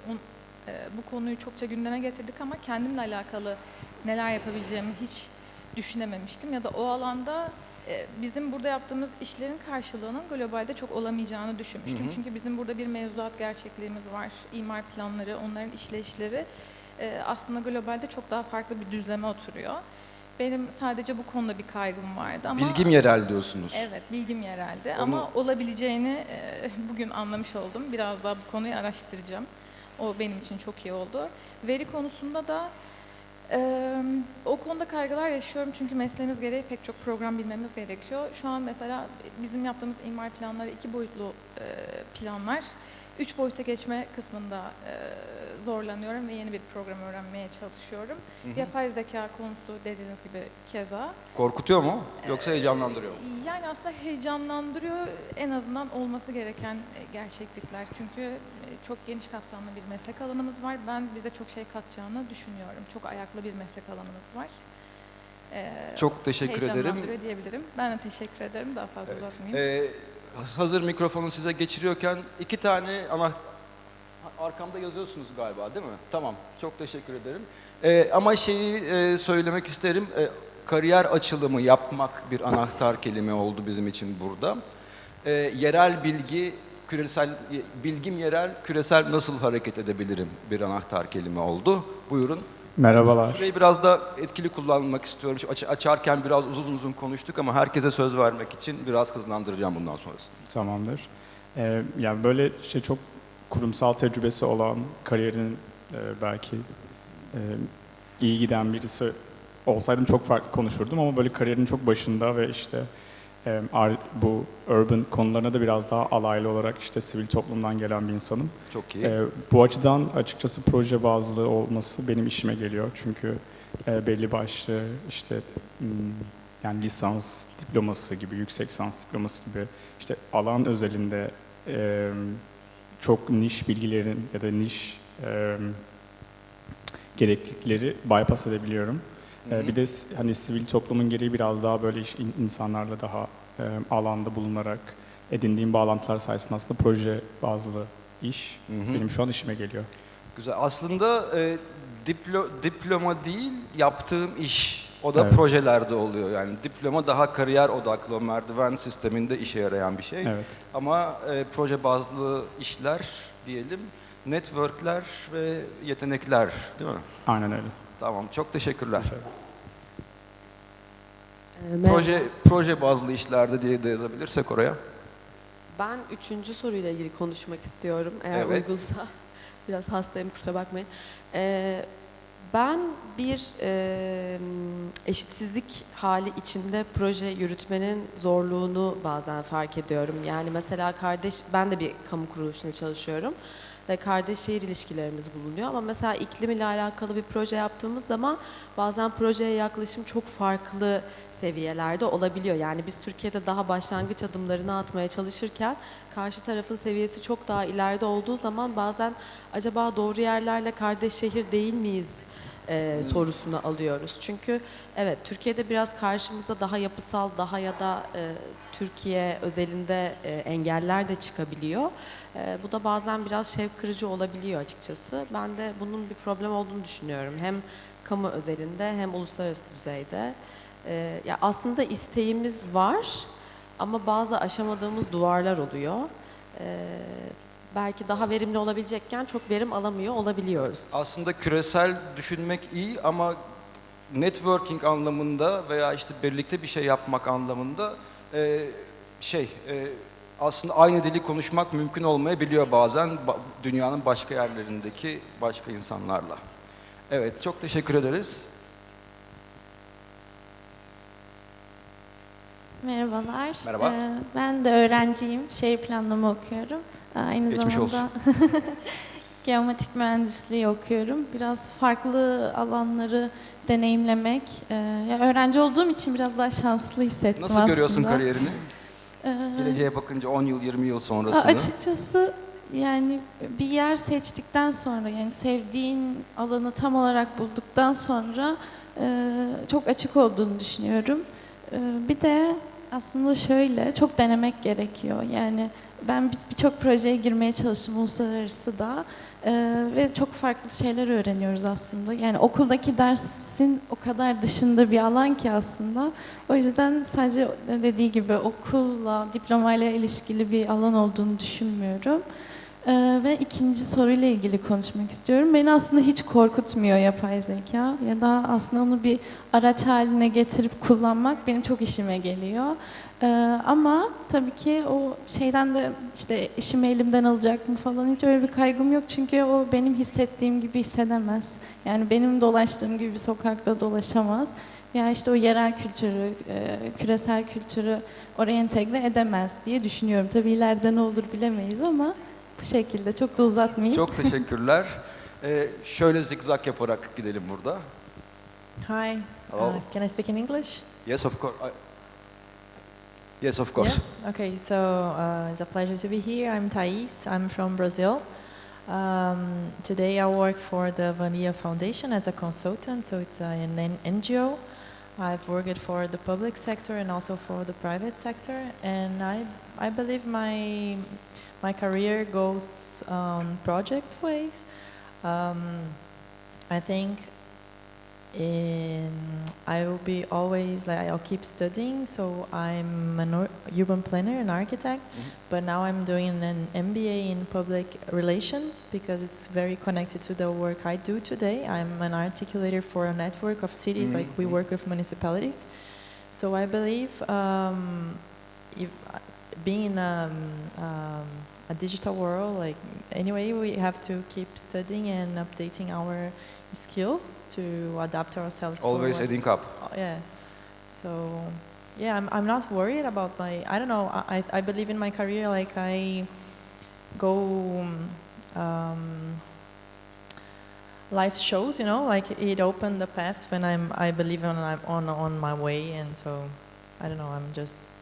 bu konuyu çokça gündeme getirdik ama kendimle alakalı neler yapabileceğimi hiç düşünememiştim. Ya da o alanda bizim burada yaptığımız işlerin karşılığının globalde çok olamayacağını düşünmüştüm. Çünkü bizim burada bir mevzuat gerçekliğimiz var, imar planları, onların işleyişleri aslında globalde çok daha farklı bir düzleme oturuyor. Benim sadece bu konuda bir kaygım vardı ama... Bilgim yerel diyorsunuz. Evet, bilgim yerelde ama olabileceğini bugün anlamış oldum. Biraz daha bu konuyu araştıracağım. O benim için çok iyi oldu. Veri konusunda da o konuda kaygılar yaşıyorum çünkü mesleğimiz gereği pek çok program bilmemiz gerekiyor. Şu an mesela bizim yaptığımız imar planları 2 boyutlu planlar. 3 boyuta geçme kısmında zorlanıyorum ve yeni bir program öğrenmeye çalışıyorum. Yapay zeka konusu dediğiniz gibi keza. Korkutuyor mu yoksa heyecanlandırıyor mu? Yani aslında heyecanlandırıyor, en azından olması gereken gerçeklikler. Çünkü çok geniş kapsamlı bir meslek alanımız var. Ben bize çok şey katacağını düşünüyorum. Çok ayaklı bir meslek alanımız var. Çok teşekkür ederim. Heyecanlandırıyor diyebilirim. Ben de teşekkür ederim. Daha fazla uzatmayayım. Hazır mikrofonu size geçiriyorken 2 tane Arkamda yazıyorsunuz galiba değil mi? Tamam, çok teşekkür ederim. Ama şeyi söylemek isterim. Kariyer açılımı yapmak bir anahtar kelime oldu bizim için burada. Yerel bilgi, bilgim yerel, küresel nasıl hareket edebilirim bir anahtar kelime oldu. Buyurun. Merhabalar. Süreyi biraz da etkili kullanmak istiyorum. Açarken biraz uzun konuştuk ama herkese söz vermek için biraz hızlandıracağım bundan sonrasını. Tamamdır. Yani böyle çok kurumsal tecrübesi olan, kariyerin belki iyi giden birisi olsaydım çok farklı konuşurdum ama böyle kariyerin çok başında ve bu urban konularına da biraz daha alaylı olarak sivil toplumdan gelen bir insanım. Çok iyi. Bu açıdan açıkçası proje bazlı olması benim işime geliyor. Çünkü belli başlı yani lisans diploması gibi, yüksek lisans diploması gibi alan özelinde çok niş bilgilerin ya da niş gereklilikleri bypass edebiliyorum. Bir de hani sivil toplumun gereği biraz daha böyle insanlarla daha alanda bulunarak edindiğim bağlantılar sayesinde aslında proje bazlı iş benim şu an işime geliyor. Güzel. Aslında diploma değil, yaptığım iş. O da Evet. projelerde oluyor. Yani diploma daha kariyer odaklı, merdiven sisteminde işe yarayan bir şey. Evet. Ama proje bazlı işler diyelim, networkler ve yetenekler değil mi? Aynen öyle. Tamam, çok teşekkürler. Merhaba. Proje bazlı işlerde diye de yazabilirsek oraya. Ben 3. soruyla ilgili konuşmak istiyorum eğer Evet. uygunsa. Biraz hastayım, kusura bakmayın. Ben bir eşitsizlik hali içinde proje yürütmenin zorluğunu bazen fark ediyorum. Yani mesela ben de bir kamu kuruluşunda çalışıyorum ve kardeş şehir ilişkilerimiz bulunuyor. Ama mesela iklim ile alakalı bir proje yaptığımız zaman bazen projeye yaklaşım çok farklı seviyelerde olabiliyor. Yani biz Türkiye'de daha başlangıç adımlarını atmaya çalışırken karşı tarafın seviyesi çok daha ileride olduğu zaman bazen acaba doğru yerlerle kardeş şehir değil miyiz sorusunu alıyoruz. Çünkü evet, Türkiye'de biraz karşımıza daha yapısal, daha ya da Türkiye özelinde engeller de çıkabiliyor. Bu da bazen biraz şevk kırıcı olabiliyor açıkçası. Ben de bunun bir problem olduğunu düşünüyorum. Hem kamu özelinde hem uluslararası düzeyde. Ya aslında isteğimiz var ama bazı aşamadığımız duvarlar oluyor. Belki daha verimli olabilecekken çok verim alamıyor olabiliyoruz. Aslında küresel düşünmek iyi ama networking anlamında veya birlikte bir şey yapmak anlamında aslında aynı dili konuşmak mümkün olmayabiliyor bazen dünyanın başka yerlerindeki başka insanlarla. Evet, çok teşekkür ederiz. Merhabalar. Merhaba. Ben de öğrenciyim. Şehir planlama okuyorum. Aynı Geçmiş zamanda geometrik mühendisliği okuyorum. Biraz farklı alanları deneyimlemek. Öğrenci olduğum için biraz daha şanslı hissettim aslında. Nasıl görüyorsun kariyerini? Geleceğe bakınca 10 yıl, 20 yıl sonrasını. Açıkçası yani bir yer seçtikten sonra, yani sevdiğin alanı tam olarak bulduktan sonra çok açık olduğunu düşünüyorum. Bir de aslında şöyle, çok denemek gerekiyor. Yani ben birçok projeye girmeye çalıştım, uluslararası da. Ve çok farklı şeyler öğreniyoruz aslında. Yani okuldaki dersin o kadar dışında bir alan ki aslında. O yüzden sadece dediği gibi okulla, diplomayla ilişkili bir alan olduğunu düşünmüyorum. Ve ikinci soruyla ilgili konuşmak istiyorum. Beni aslında hiç korkutmuyor yapay zeka ya da aslında onu bir araç haline getirip kullanmak benim çok işime geliyor. Ama tabii ki o şeyden de işimi elimden alacak mı falan hiç öyle bir kaygım yok. Çünkü o benim hissettiğim gibi hissedemez. Yani benim dolaştığım gibi bir sokakta dolaşamaz. Ya o yerel kültürü, küresel kültürü oraya entegre edemez diye düşünüyorum. Tabii ileride ne olur bilemeyiz ama bu şekilde, çok da uzatmayayım. Çok teşekkürler. Şöyle zigzag yaparak gidelim burada. Hi, can I speak in English? Yes, of course. Yes, of course. Yeah? Okay, so it's a pleasure to be here. I'm Thais, I'm from Brazil. Today I work for the Vanilla Foundation as a consultant, so it's an NGO. I've worked for the public sector and also for the private sector, and I believe my career goes project ways. I think I will be always like I'll keep studying. So I'm an urban planner and architect, but now I'm doing an MBA in public relations because it's very connected to the work I do today. I'm an articulator for a network of cities, like we work with municipalities. So I believe if being in a digital world, like anyway, we have to keep studying and updating our skills to adapt ourselves. Always adding up. Yeah. So yeah, I'm not worried about my. I don't know. I believe in my career. Like I go. Life shows, you know, like it opened the paths when I believe I'm on my way, and so I don't know. I'm just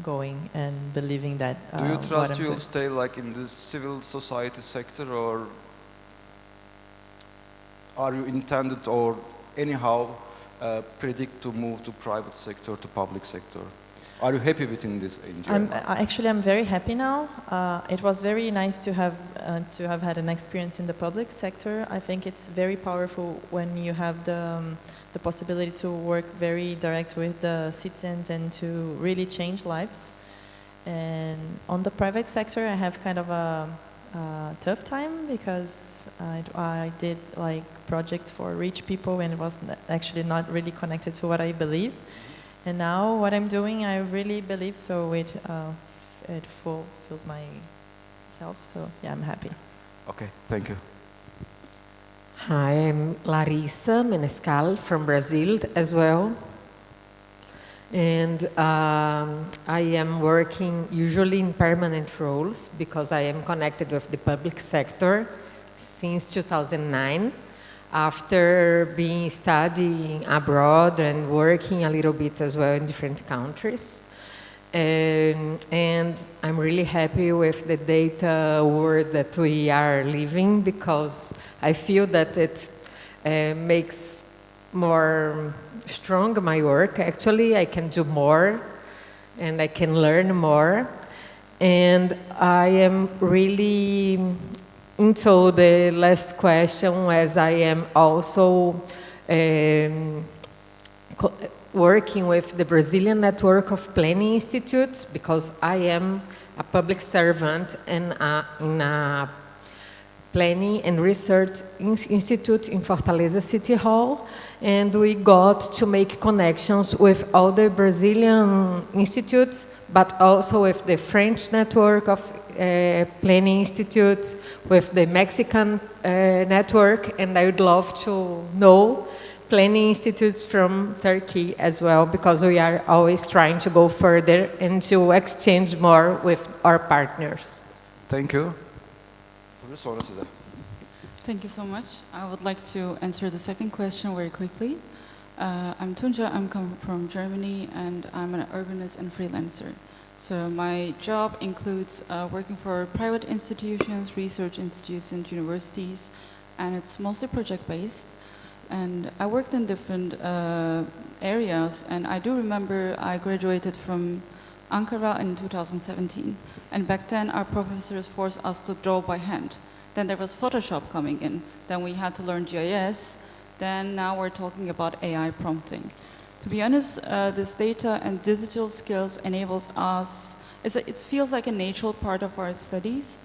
going and believing that. Do you trust you'll stay like in the civil society sector, or are you intended or anyhow predict to move to private sector, to public sector? Are you happy within this NGO? Actually, I'm very happy now. It was very nice to have had an experience in the public sector. I think it's very powerful when you have the possibility to work very direct with the citizens and to really change lives. And on the private sector, I have kind of a tough time because I did like projects for rich people and it was actually not really connected to what I believe. And now what I'm doing, I really believe, so it fulfills myself. So yeah, I'm happy. Okay, thank you. Hi, I'm Larissa Menescal from Brazil as well. And I am working usually in permanent roles because I am connected with the public sector since 2009. After being studying abroad and working a little bit as well in different countries. And I'm really happy with the data world that we are living because I feel that it makes more strong my work. Actually, I can do more and I can learn more. And I am really into the last question, as I am also working with the Brazilian Network of Planning Institutes because I am a public servant and in a Planning and Research Institute in Fortaleza City Hall, and we got to make connections with all the Brazilian institutes, but also with the French network of planning institutes, with the Mexican network, and I would love to know planning institutes from Turkey as well, because we are always trying to go further and to exchange more with our partners. Thank you. Thank you so much. I would like to answer the second question very quickly. I'm Tunja, I'm coming from Germany, and I'm an urbanist and freelancer. So my job includes working for private institutions, research institutions, universities, and it's mostly project-based. And I worked in different areas, and I do remember I graduated from Ankara in 2017. And back then, our professors forced us to draw by hand. Then there was Photoshop coming in. Then we had to learn GIS. Then now we're talking about AI prompting. To be honest, this data and digital skills enables us, it feels like a natural part of our studies,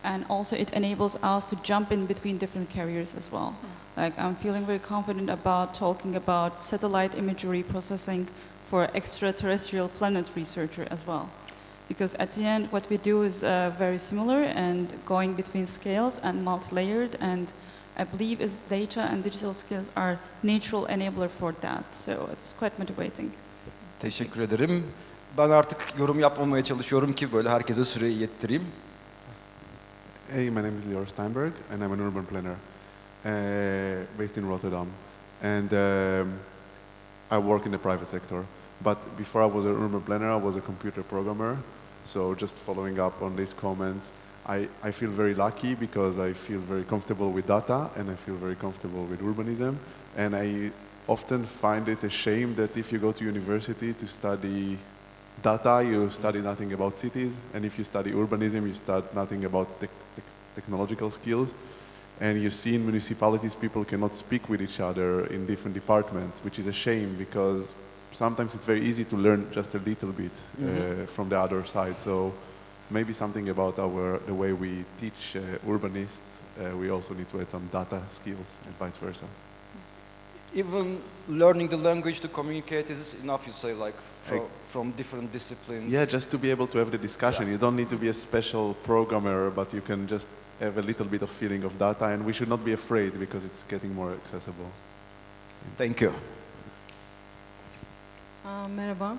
and also it enables us to jump in between different careers as well. Like I'm feeling very confident about talking about satellite imagery processing for extraterrestrial planet researcher as well. Because at the end, what we do is very similar and going between scales and multi-layered, and I believe is data and digital skills are natural enabler for that. So it's quite motivating. Teşekkür ederim. Ben artık yorum yapmamaya çalışıyorum ki böyle herkese süreyi yettireyim. Hey, my name is Lior Steinberg, and I'm an urban planner based in Rotterdam. And I work in the private sector. But before I was an urban planner, I was a computer programmer. So just following up on these comments, I feel very lucky because I feel very comfortable with data and I feel very comfortable with urbanism. And I often find it a shame that if you go to university to study data, you study nothing about cities, and if you study urbanism, you study nothing about technological skills. And you see in municipalities, people cannot speak with each other in different departments, which is a shame because sometimes it's very easy to learn just a little bit from the other side. So maybe something about the way we teach urbanists, we also need to add some data skills and vice versa. Even learning the language to communicate is enough, you say, like from different disciplines. Yeah, just to be able to have the discussion. Yeah. You don't need to be a special programmer, but you can just have a little bit of feeling of data, and we should not be afraid because it's getting more accessible. Thank you. Merhaba,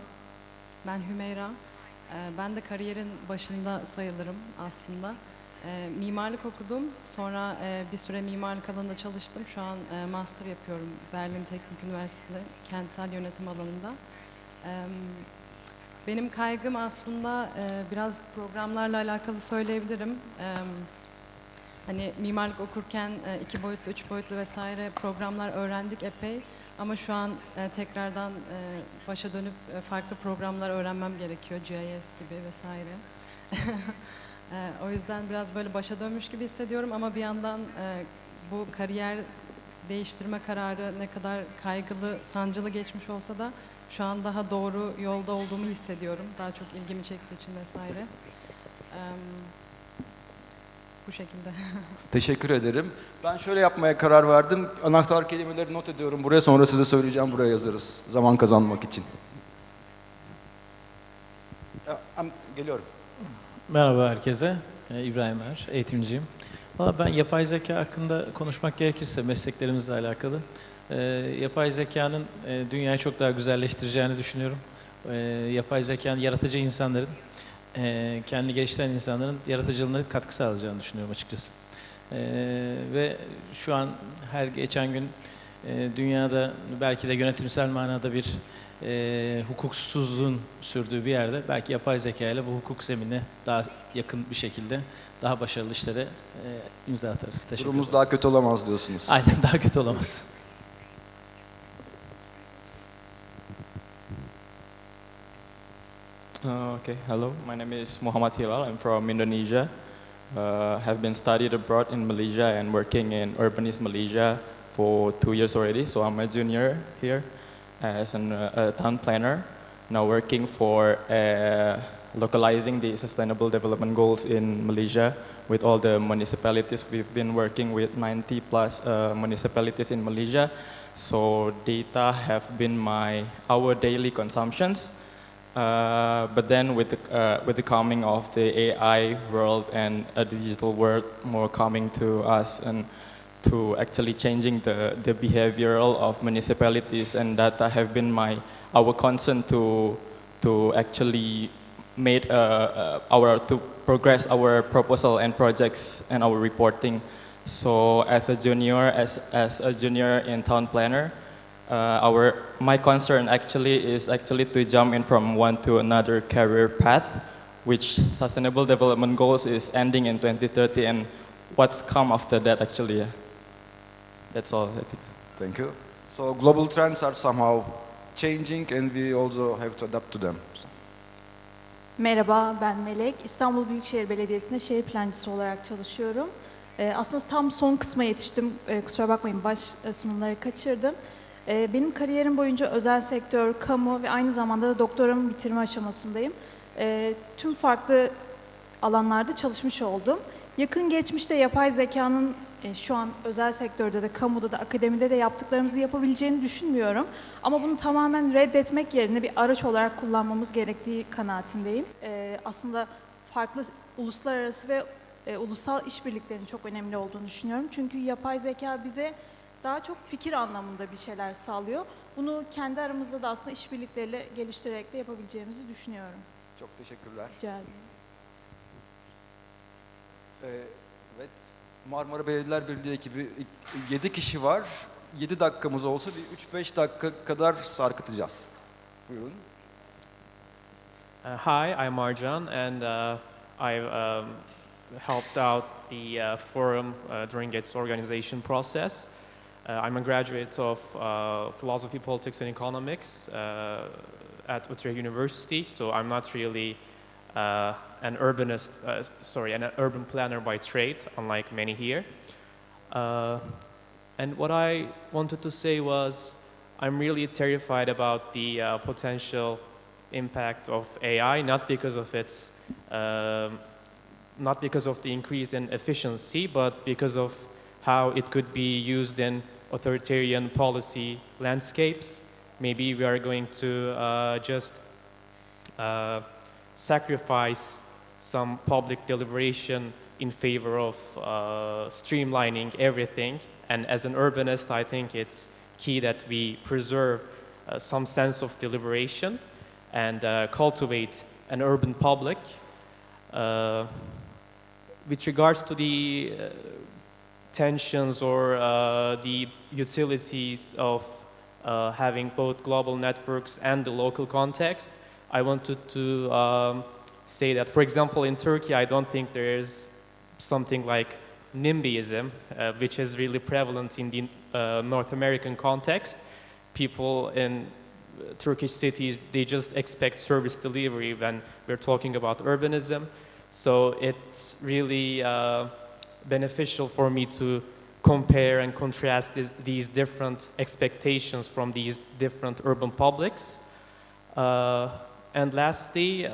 ben Hümeyra. Ben de kariyerin başında sayılırım aslında. Mimarlık okudum, sonra bir süre mimarlık alanında çalıştım. Şu an master yapıyorum Berlin Teknik Üniversitesi'nde, kentsel yönetim alanında. Benim kaygım aslında biraz programlarla alakalı söyleyebilirim. Hani mimarlık okurken 2 boyutlu, 3 boyutlu vesaire programlar öğrendik epey. Ama şu an tekrardan başa dönüp farklı programlar öğrenmem gerekiyor. GIS gibi vesaire. O yüzden biraz böyle başa dönmüş gibi hissediyorum ama bir yandan bu kariyer değiştirme kararı ne kadar kaygılı, sancılı geçmiş olsa da şu an daha doğru yolda olduğumu hissediyorum. Daha çok ilgimi çektiği için vesaire. Bu şekilde. Teşekkür ederim. Ben şöyle yapmaya karar verdim. Anahtar kelimeleri not ediyorum buraya, sonra size söyleyeceğim, buraya yazarız. Zaman kazanmak için. Geliyorum. Merhaba herkese. İbrahim Er, eğitimciyim. Valla ben yapay zeka hakkında konuşmak gerekirse mesleklerimizle alakalı. Yapay zekanın dünyayı çok daha güzelleştireceğini düşünüyorum. Yapay zekanın yaratıcı insanların, kendi geliştiren insanların yaratıcılığına katkı sağlayacağını düşünüyorum açıkçası. Ve şu an her geçen gün dünyada belki de yönetimsel manada bir hukuksuzluğun sürdüğü bir yerde belki yapay zeka ile bu hukuk zeminine daha yakın bir şekilde daha başarılı işlere imza atarız. Durumumuz daha kötü olamaz diyorsunuz. Aynen, daha kötü olamaz. Okay, hello. My name is Muhammad Hilal. I'm from Indonesia. Have been studied abroad in Malaysia and working in urbanist Malaysia for 2 years already. So I'm a junior here as a town planner. Now working for localizing the sustainable development goals in Malaysia with all the municipalities. We've been working with 90 plus municipalities in Malaysia. So data have been our daily consumptions. But then with the coming of the AI world and a digital world more coming to us and to actually changing the behavioral of municipalities, and data have been our concern to actually made to progress our proposal and projects and our reporting. So as a junior in town planner, my concern is to jump in from one to another career path, which sustainable development goals is ending in 2030, and what's come after that actually. That's all I think. Thank you. So global trends are somehow changing and we also have to adapt to them. Merhaba, ben Melek. İstanbul Büyükşehir Belediyesi'nde şehir plancısı olarak çalışıyorum. Aslında tam son kısma yetiştim. Kusura bakmayın, baş sunumları kaçırdım. Benim kariyerim boyunca özel sektör, kamu ve aynı zamanda da doktoramı bitirme aşamasındayım. Tüm farklı alanlarda çalışmış oldum. Yakın geçmişte yapay zekanın şu an özel sektörde de, kamuda da, akademide de yaptıklarımızı yapabileceğini düşünmüyorum. Ama bunu tamamen reddetmek yerine bir araç olarak kullanmamız gerektiği kanaatindeyim. Aslında farklı uluslararası ve ulusal işbirliklerinin çok önemli olduğunu düşünüyorum. Çünkü yapay zeka bize daha çok fikir anlamında bir şeyler sağlıyor. Bunu kendi aramızda da aslında işbirlikleriyle geliştirerek de yapabileceğimizi düşünüyorum. Çok teşekkürler. Rica ederim. Evet, Marmara Belediyeler Birliği ekibi 7 kişi var. 7 dakikamız olsa bir 3-5 dakika kadar sarkıtacağız. Buyurun. Hi, I'm Marjan, and I've helped out the forum during its organization process. I'm a graduate of philosophy, politics, and economics at Utrecht University, so I'm not really an urbanist, an urban planner by trade, unlike many here. And what I wanted to say was, I'm really terrified about the potential impact of AI, not because of its, not because of the increase in efficiency, but because of how it could be used in authoritarian policy landscapes. Maybe we are going to just sacrifice some public deliberation in favor of streamlining everything. And as an urbanist, I think it's key that we preserve some sense of deliberation and cultivate an urban public. With regards to the tensions or the utilities of having both global networks and the local context, I wanted to say that, for example, in Turkey, I don't think there is something like NIMBYism, which is really prevalent in the North American context. People in Turkish cities, they just expect service delivery when we're talking about urbanism. So it's really beneficial for me to compare and contrast these different expectations from these different urban publics. And lastly,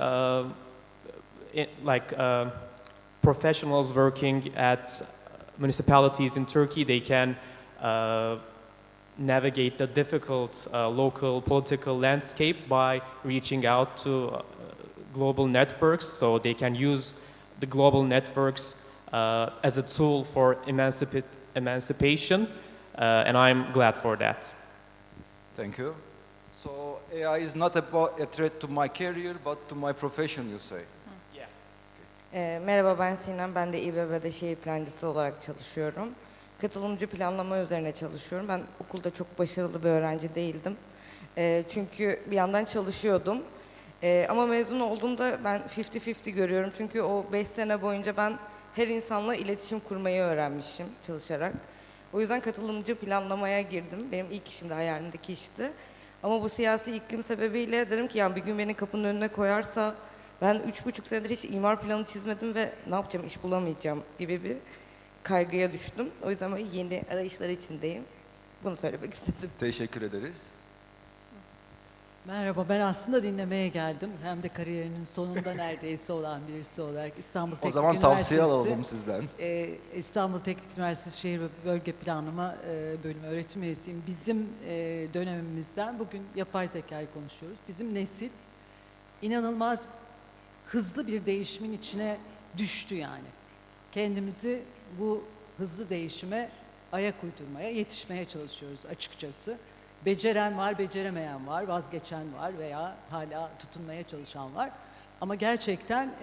professionals working at municipalities in Turkey, they can navigate the difficult local political landscape by reaching out to global networks, so they can use the global networks as a tool for emancipation, and I'm glad for that. Thank you. So AI is not about a threat to my career, but to my profession, you say? Merhaba, ben Sinem. Ben de İBB'de şehir plancısı olarak çalışıyorum. Katılımcı planlama üzerine çalışıyorum. Ben okulda çok başarılı bir öğrenci değildim. Çünkü bir yandan çalışıyordum. Ama mezun olduğumda ben 50-50 görüyorum. Çünkü o 5 sene boyunca ben her insanla iletişim kurmayı öğrenmişim çalışarak. O yüzden katılımcı planlamaya girdim. Benim ilk işim de hayalimdeki işti. Ama bu siyasi iklim sebebiyle dedim ki yani bir gün beni kapının önüne koyarsa ben 3,5 senedir hiç imar planı çizmedim ve ne yapacağım, iş bulamayacağım gibi bir kaygıya düştüm. O yüzden böyle yeni arayışlar içindeyim. Bunu söylemek istedim. Teşekkür ederiz. Merhaba, ben aslında dinlemeye geldim. Hem de kariyerinin sonunda neredeyse olan birisi olarak İstanbul Teknik Üniversitesi. O zaman tavsiye alalım sizden. İstanbul Teknik Üniversitesi Şehir ve Bölge Planlama Bölümü öğretim üyesiyim. Bizim dönemimizden bugün yapay zekayı konuşuyoruz. Bizim nesil inanılmaz hızlı bir değişimin içine düştü yani. Kendimizi bu hızlı değişime ayak uydurmaya, yetişmeye çalışıyoruz açıkçası. Beceren var, beceremeyen var, vazgeçen var veya hala tutunmaya çalışan var. Ama gerçekten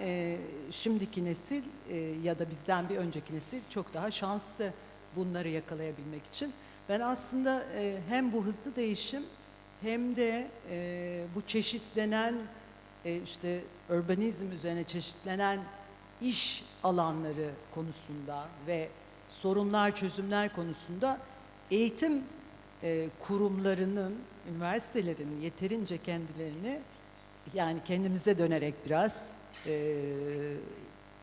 şimdiki nesil ya da bizden bir önceki nesil çok daha şanslı bunları yakalayabilmek için. Ben aslında hem bu hızlı değişim hem de bu çeşitlenen işte urbanizm üzerine çeşitlenen iş alanları konusunda ve sorunlar, çözümler konusunda eğitim kurumlarının, üniversitelerin yeterince kendilerini, yani kendimize dönerek biraz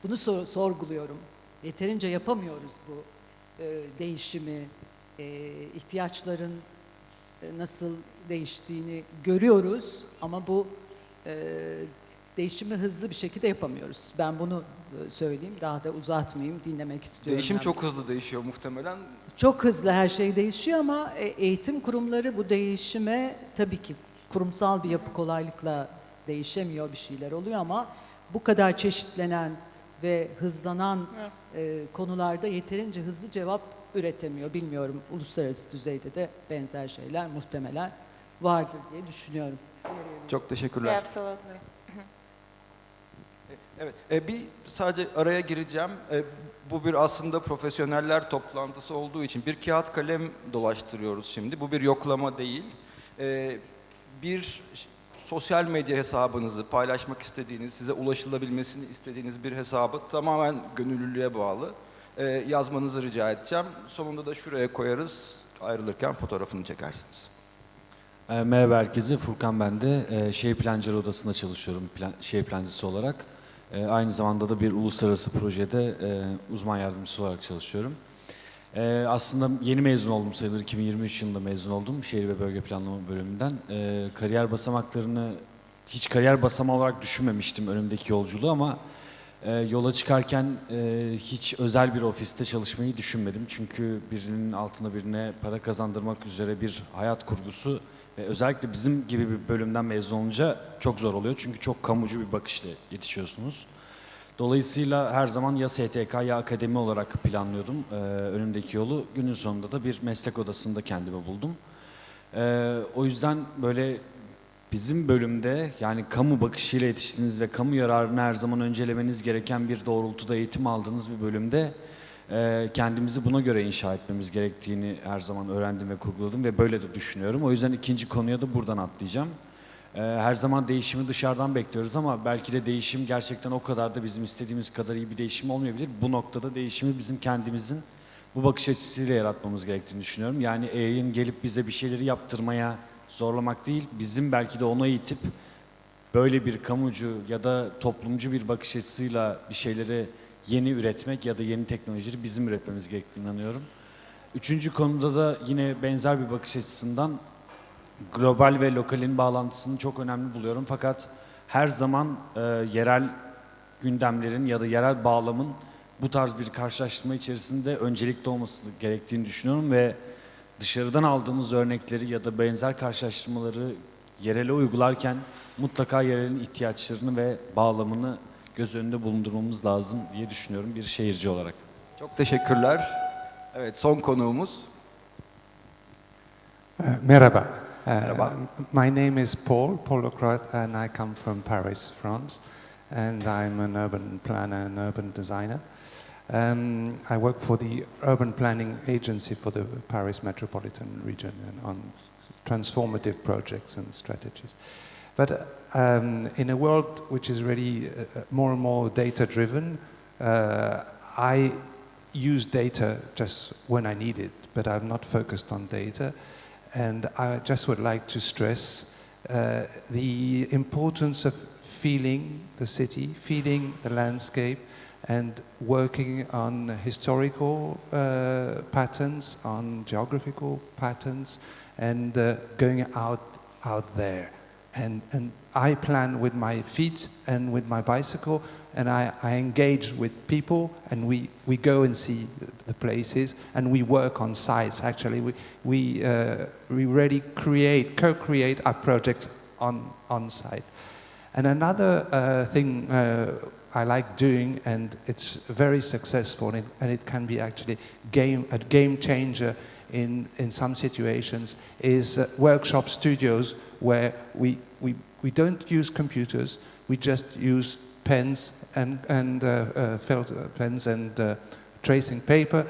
bunu sorguluyorum. Yeterince yapamıyoruz bu değişimi, ihtiyaçların nasıl değiştiğini görüyoruz ama bu değişimi hızlı bir şekilde yapamıyoruz. Ben bunu söyleyeyim, daha da uzatmayayım, dinlemek istiyorum. Değişim çok hızlı değişiyor muhtemelen. Çok hızlı her şey değişiyor ama eğitim kurumları bu değişime, tabii ki kurumsal bir yapı kolaylıkla değişemiyor, bir şeyler oluyor ama bu kadar çeşitlenen ve hızlanan konularda yeterince hızlı cevap üretemiyor. Bilmiyorum, uluslararası düzeyde de benzer şeyler muhtemelen vardır diye düşünüyorum. Çok teşekkürler. Absolutely. Evet, bir sadece araya gireceğim. Bu bir aslında profesyoneller toplantısı olduğu için bir kağıt kalem dolaştırıyoruz şimdi. Bu bir yoklama değil. Bir sosyal medya hesabınızı paylaşmak istediğiniz, size ulaşılabilmesini istediğiniz bir hesabı tamamen gönüllülüğe bağlı yazmanızı rica edeceğim. Sonunda da şuraya koyarız. Ayrılırken fotoğrafını çekersiniz. Merhaba herkese, Furkan ben de. Şehir Plancıları Odası'nda çalışıyorum şehir plancısı olarak. Aynı zamanda da bir uluslararası projede uzman yardımcısı olarak çalışıyorum. Aslında yeni mezun oldum sayılır, 2023 yılında mezun oldum şehir ve bölge planlama bölümünden. Kariyer basamaklarını hiç kariyer basamağı olarak düşünmemiştim önümdeki yolculuğu ama yola çıkarken hiç özel bir ofiste çalışmayı düşünmedim. Çünkü birinin altına birine para kazandırmak üzere bir hayat kurgusu ve özellikle bizim gibi bir bölümden mezun olunca çok zor oluyor. Çünkü çok kamucu bir bakışla yetişiyorsunuz. Dolayısıyla her zaman ya STK ya akademi olarak planlıyordum önümdeki yolu. Günün sonunda da bir meslek odasında kendimi buldum. O yüzden böyle bizim bölümde yani kamu bakışıyla yetiştiğiniz ve kamu yararını her zaman öncelemeniz gereken bir doğrultuda eğitim aldığınız bir bölümde kendimizi buna göre inşa etmemiz gerektiğini her zaman öğrendim ve kurguladım ve böyle de düşünüyorum. O yüzden ikinci konuya da buradan atlayacağım. Her zaman değişimi dışarıdan bekliyoruz ama belki de değişim gerçekten o kadar da bizim istediğimiz kadar iyi bir değişim olmayabilir. Bu noktada değişimi bizim kendimizin bu bakış açısıyla yaratmamız gerektiğini düşünüyorum. Yani EY'in gelip bize bir şeyleri yaptırmaya zorlamak değil, bizim belki de ona itip böyle bir kamucu ya da toplumcu bir bakış açısıyla bir şeyleri yeni üretmek ya da yeni teknolojileri bizim üretmemiz gerektiğini inanıyorum. Üçüncü konuda da yine benzer bir bakış açısından global ve lokalin bağlantısını çok önemli buluyorum. Fakat her zaman yerel gündemlerin ya da yerel bağlamın bu tarz bir karşılaştırma içerisinde öncelikli olması gerektiğini düşünüyorum ve dışarıdan aldığımız örnekleri ya da benzer karşılaştırmaları yerele uygularken mutlaka yerelin ihtiyaçlarını ve bağlamını göz önünde bulundurmamız lazım diye düşünüyorum bir şehirci olarak. Çok teşekkürler. Evet, son konuğumuz. Merhaba. Merhaba. My name is Paul Locrat, and I come from Paris, France, and I'm an urban planner and urban designer. I work for the urban planning agency for the Paris metropolitan region and on transformative projects and strategies. But in a world which is really more and more data-driven, I use data just when I need it, but I'm not focused on data. And I just would like to stress the importance of feeling the city, feeling the landscape, and working on historical patterns, on geographical patterns, and going out there. And I plan with my feet and with my bicycle, and I engage with people, and we go and see the places, and we work on sites. Actually, we really co-create our projects on site. And another thing I like doing, and it's very successful, and it can be actually a game changer in some situations, is workshop studios where we don't use computers, we just use pens and felt pens and tracing paper,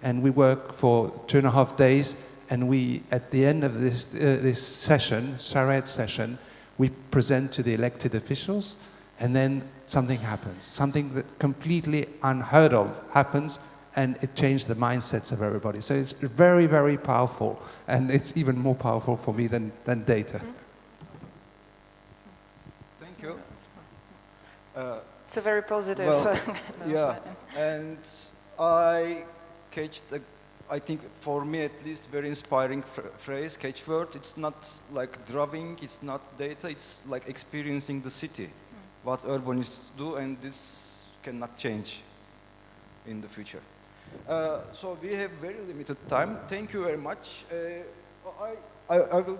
and we work for 2.5 days, and we, at the end of this session, charrette session, we present to the elected officials, and then something happens, something that completely unheard of happens, and it changed the mindsets of everybody. So it's very, very powerful, and it's even more powerful for me than data. Thank you. It's a very positive. Well, yeah, and I think for me at least, very inspiring phrase, catchword. It's not like drawing, it's not data, it's like experiencing the city, what urbanists do, and this cannot change in the future. So we have very limited time. Thank you very much. I will...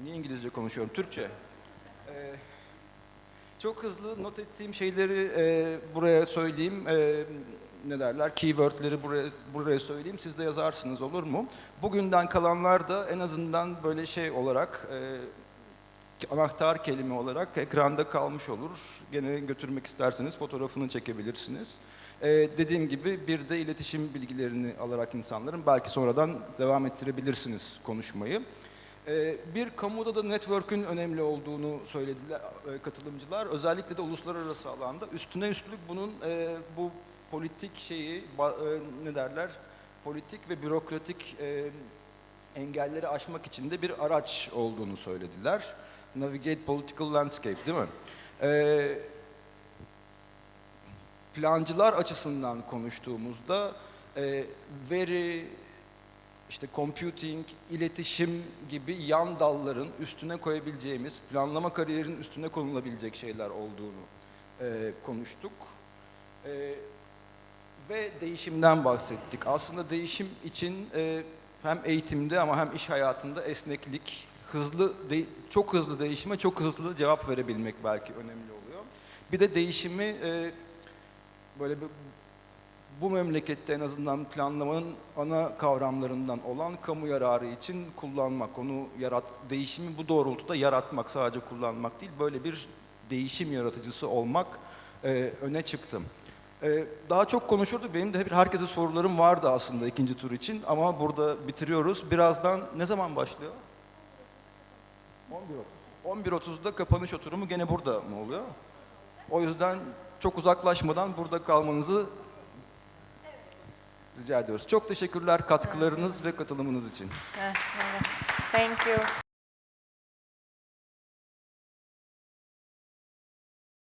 Niye İngilizce konuşuyorum? Türkçe. Çok hızlı not ettiğim şeyleri buraya söyleyeyim. Ne derler? Keywordleri buraya söyleyeyim. Siz de yazarsınız, olur mu? Bugünden kalanlar da en azından böyle şey olarak, anahtar kelime olarak ekranda kalmış olur. Gene götürmek isterseniz fotoğrafını çekebilirsiniz. Dediğim gibi bir de iletişim bilgilerini alarak insanların belki sonradan devam ettirebilirsiniz konuşmayı. Bir kamuda da network'ün önemli olduğunu söylediler katılımcılar. Özellikle de uluslararası alanda. Üstüne üstlük bunun bu politik şeyi, ne derler, politik ve bürokratik engelleri aşmak için de bir araç olduğunu söylediler. Navigate Political Landscape, değil mi? Plancılar açısından konuştuğumuzda veri, işte computing, iletişim gibi yan dalların üstüne koyabileceğimiz, planlama kariyerinin üstüne konulabilecek şeyler olduğunu konuştuk. Ve değişimden bahsettik. Aslında değişim için hem eğitimde ama hem iş hayatında esneklik, çok hızlı değişime çok hızlı cevap verebilmek belki önemli oluyor. Bir de değişimi böyle bu memlekette en azından planlamanın ana kavramlarından olan kamu yararı için kullanmak, değişimi bu doğrultuda yaratmak, sadece kullanmak değil, böyle bir değişim yaratıcısı olmak öne çıktı. Daha çok konuşurduk. Benim de herkese sorularım vardı aslında ikinci tur için ama burada bitiriyoruz. Birazdan ne zaman başlıyor? 11.30'da kapanış oturumu gene burada mı oluyor? O yüzden çok uzaklaşmadan burada kalmanızı rica ediyoruz. Çok teşekkürler katkılarınız ve katılımınız için. Thank you.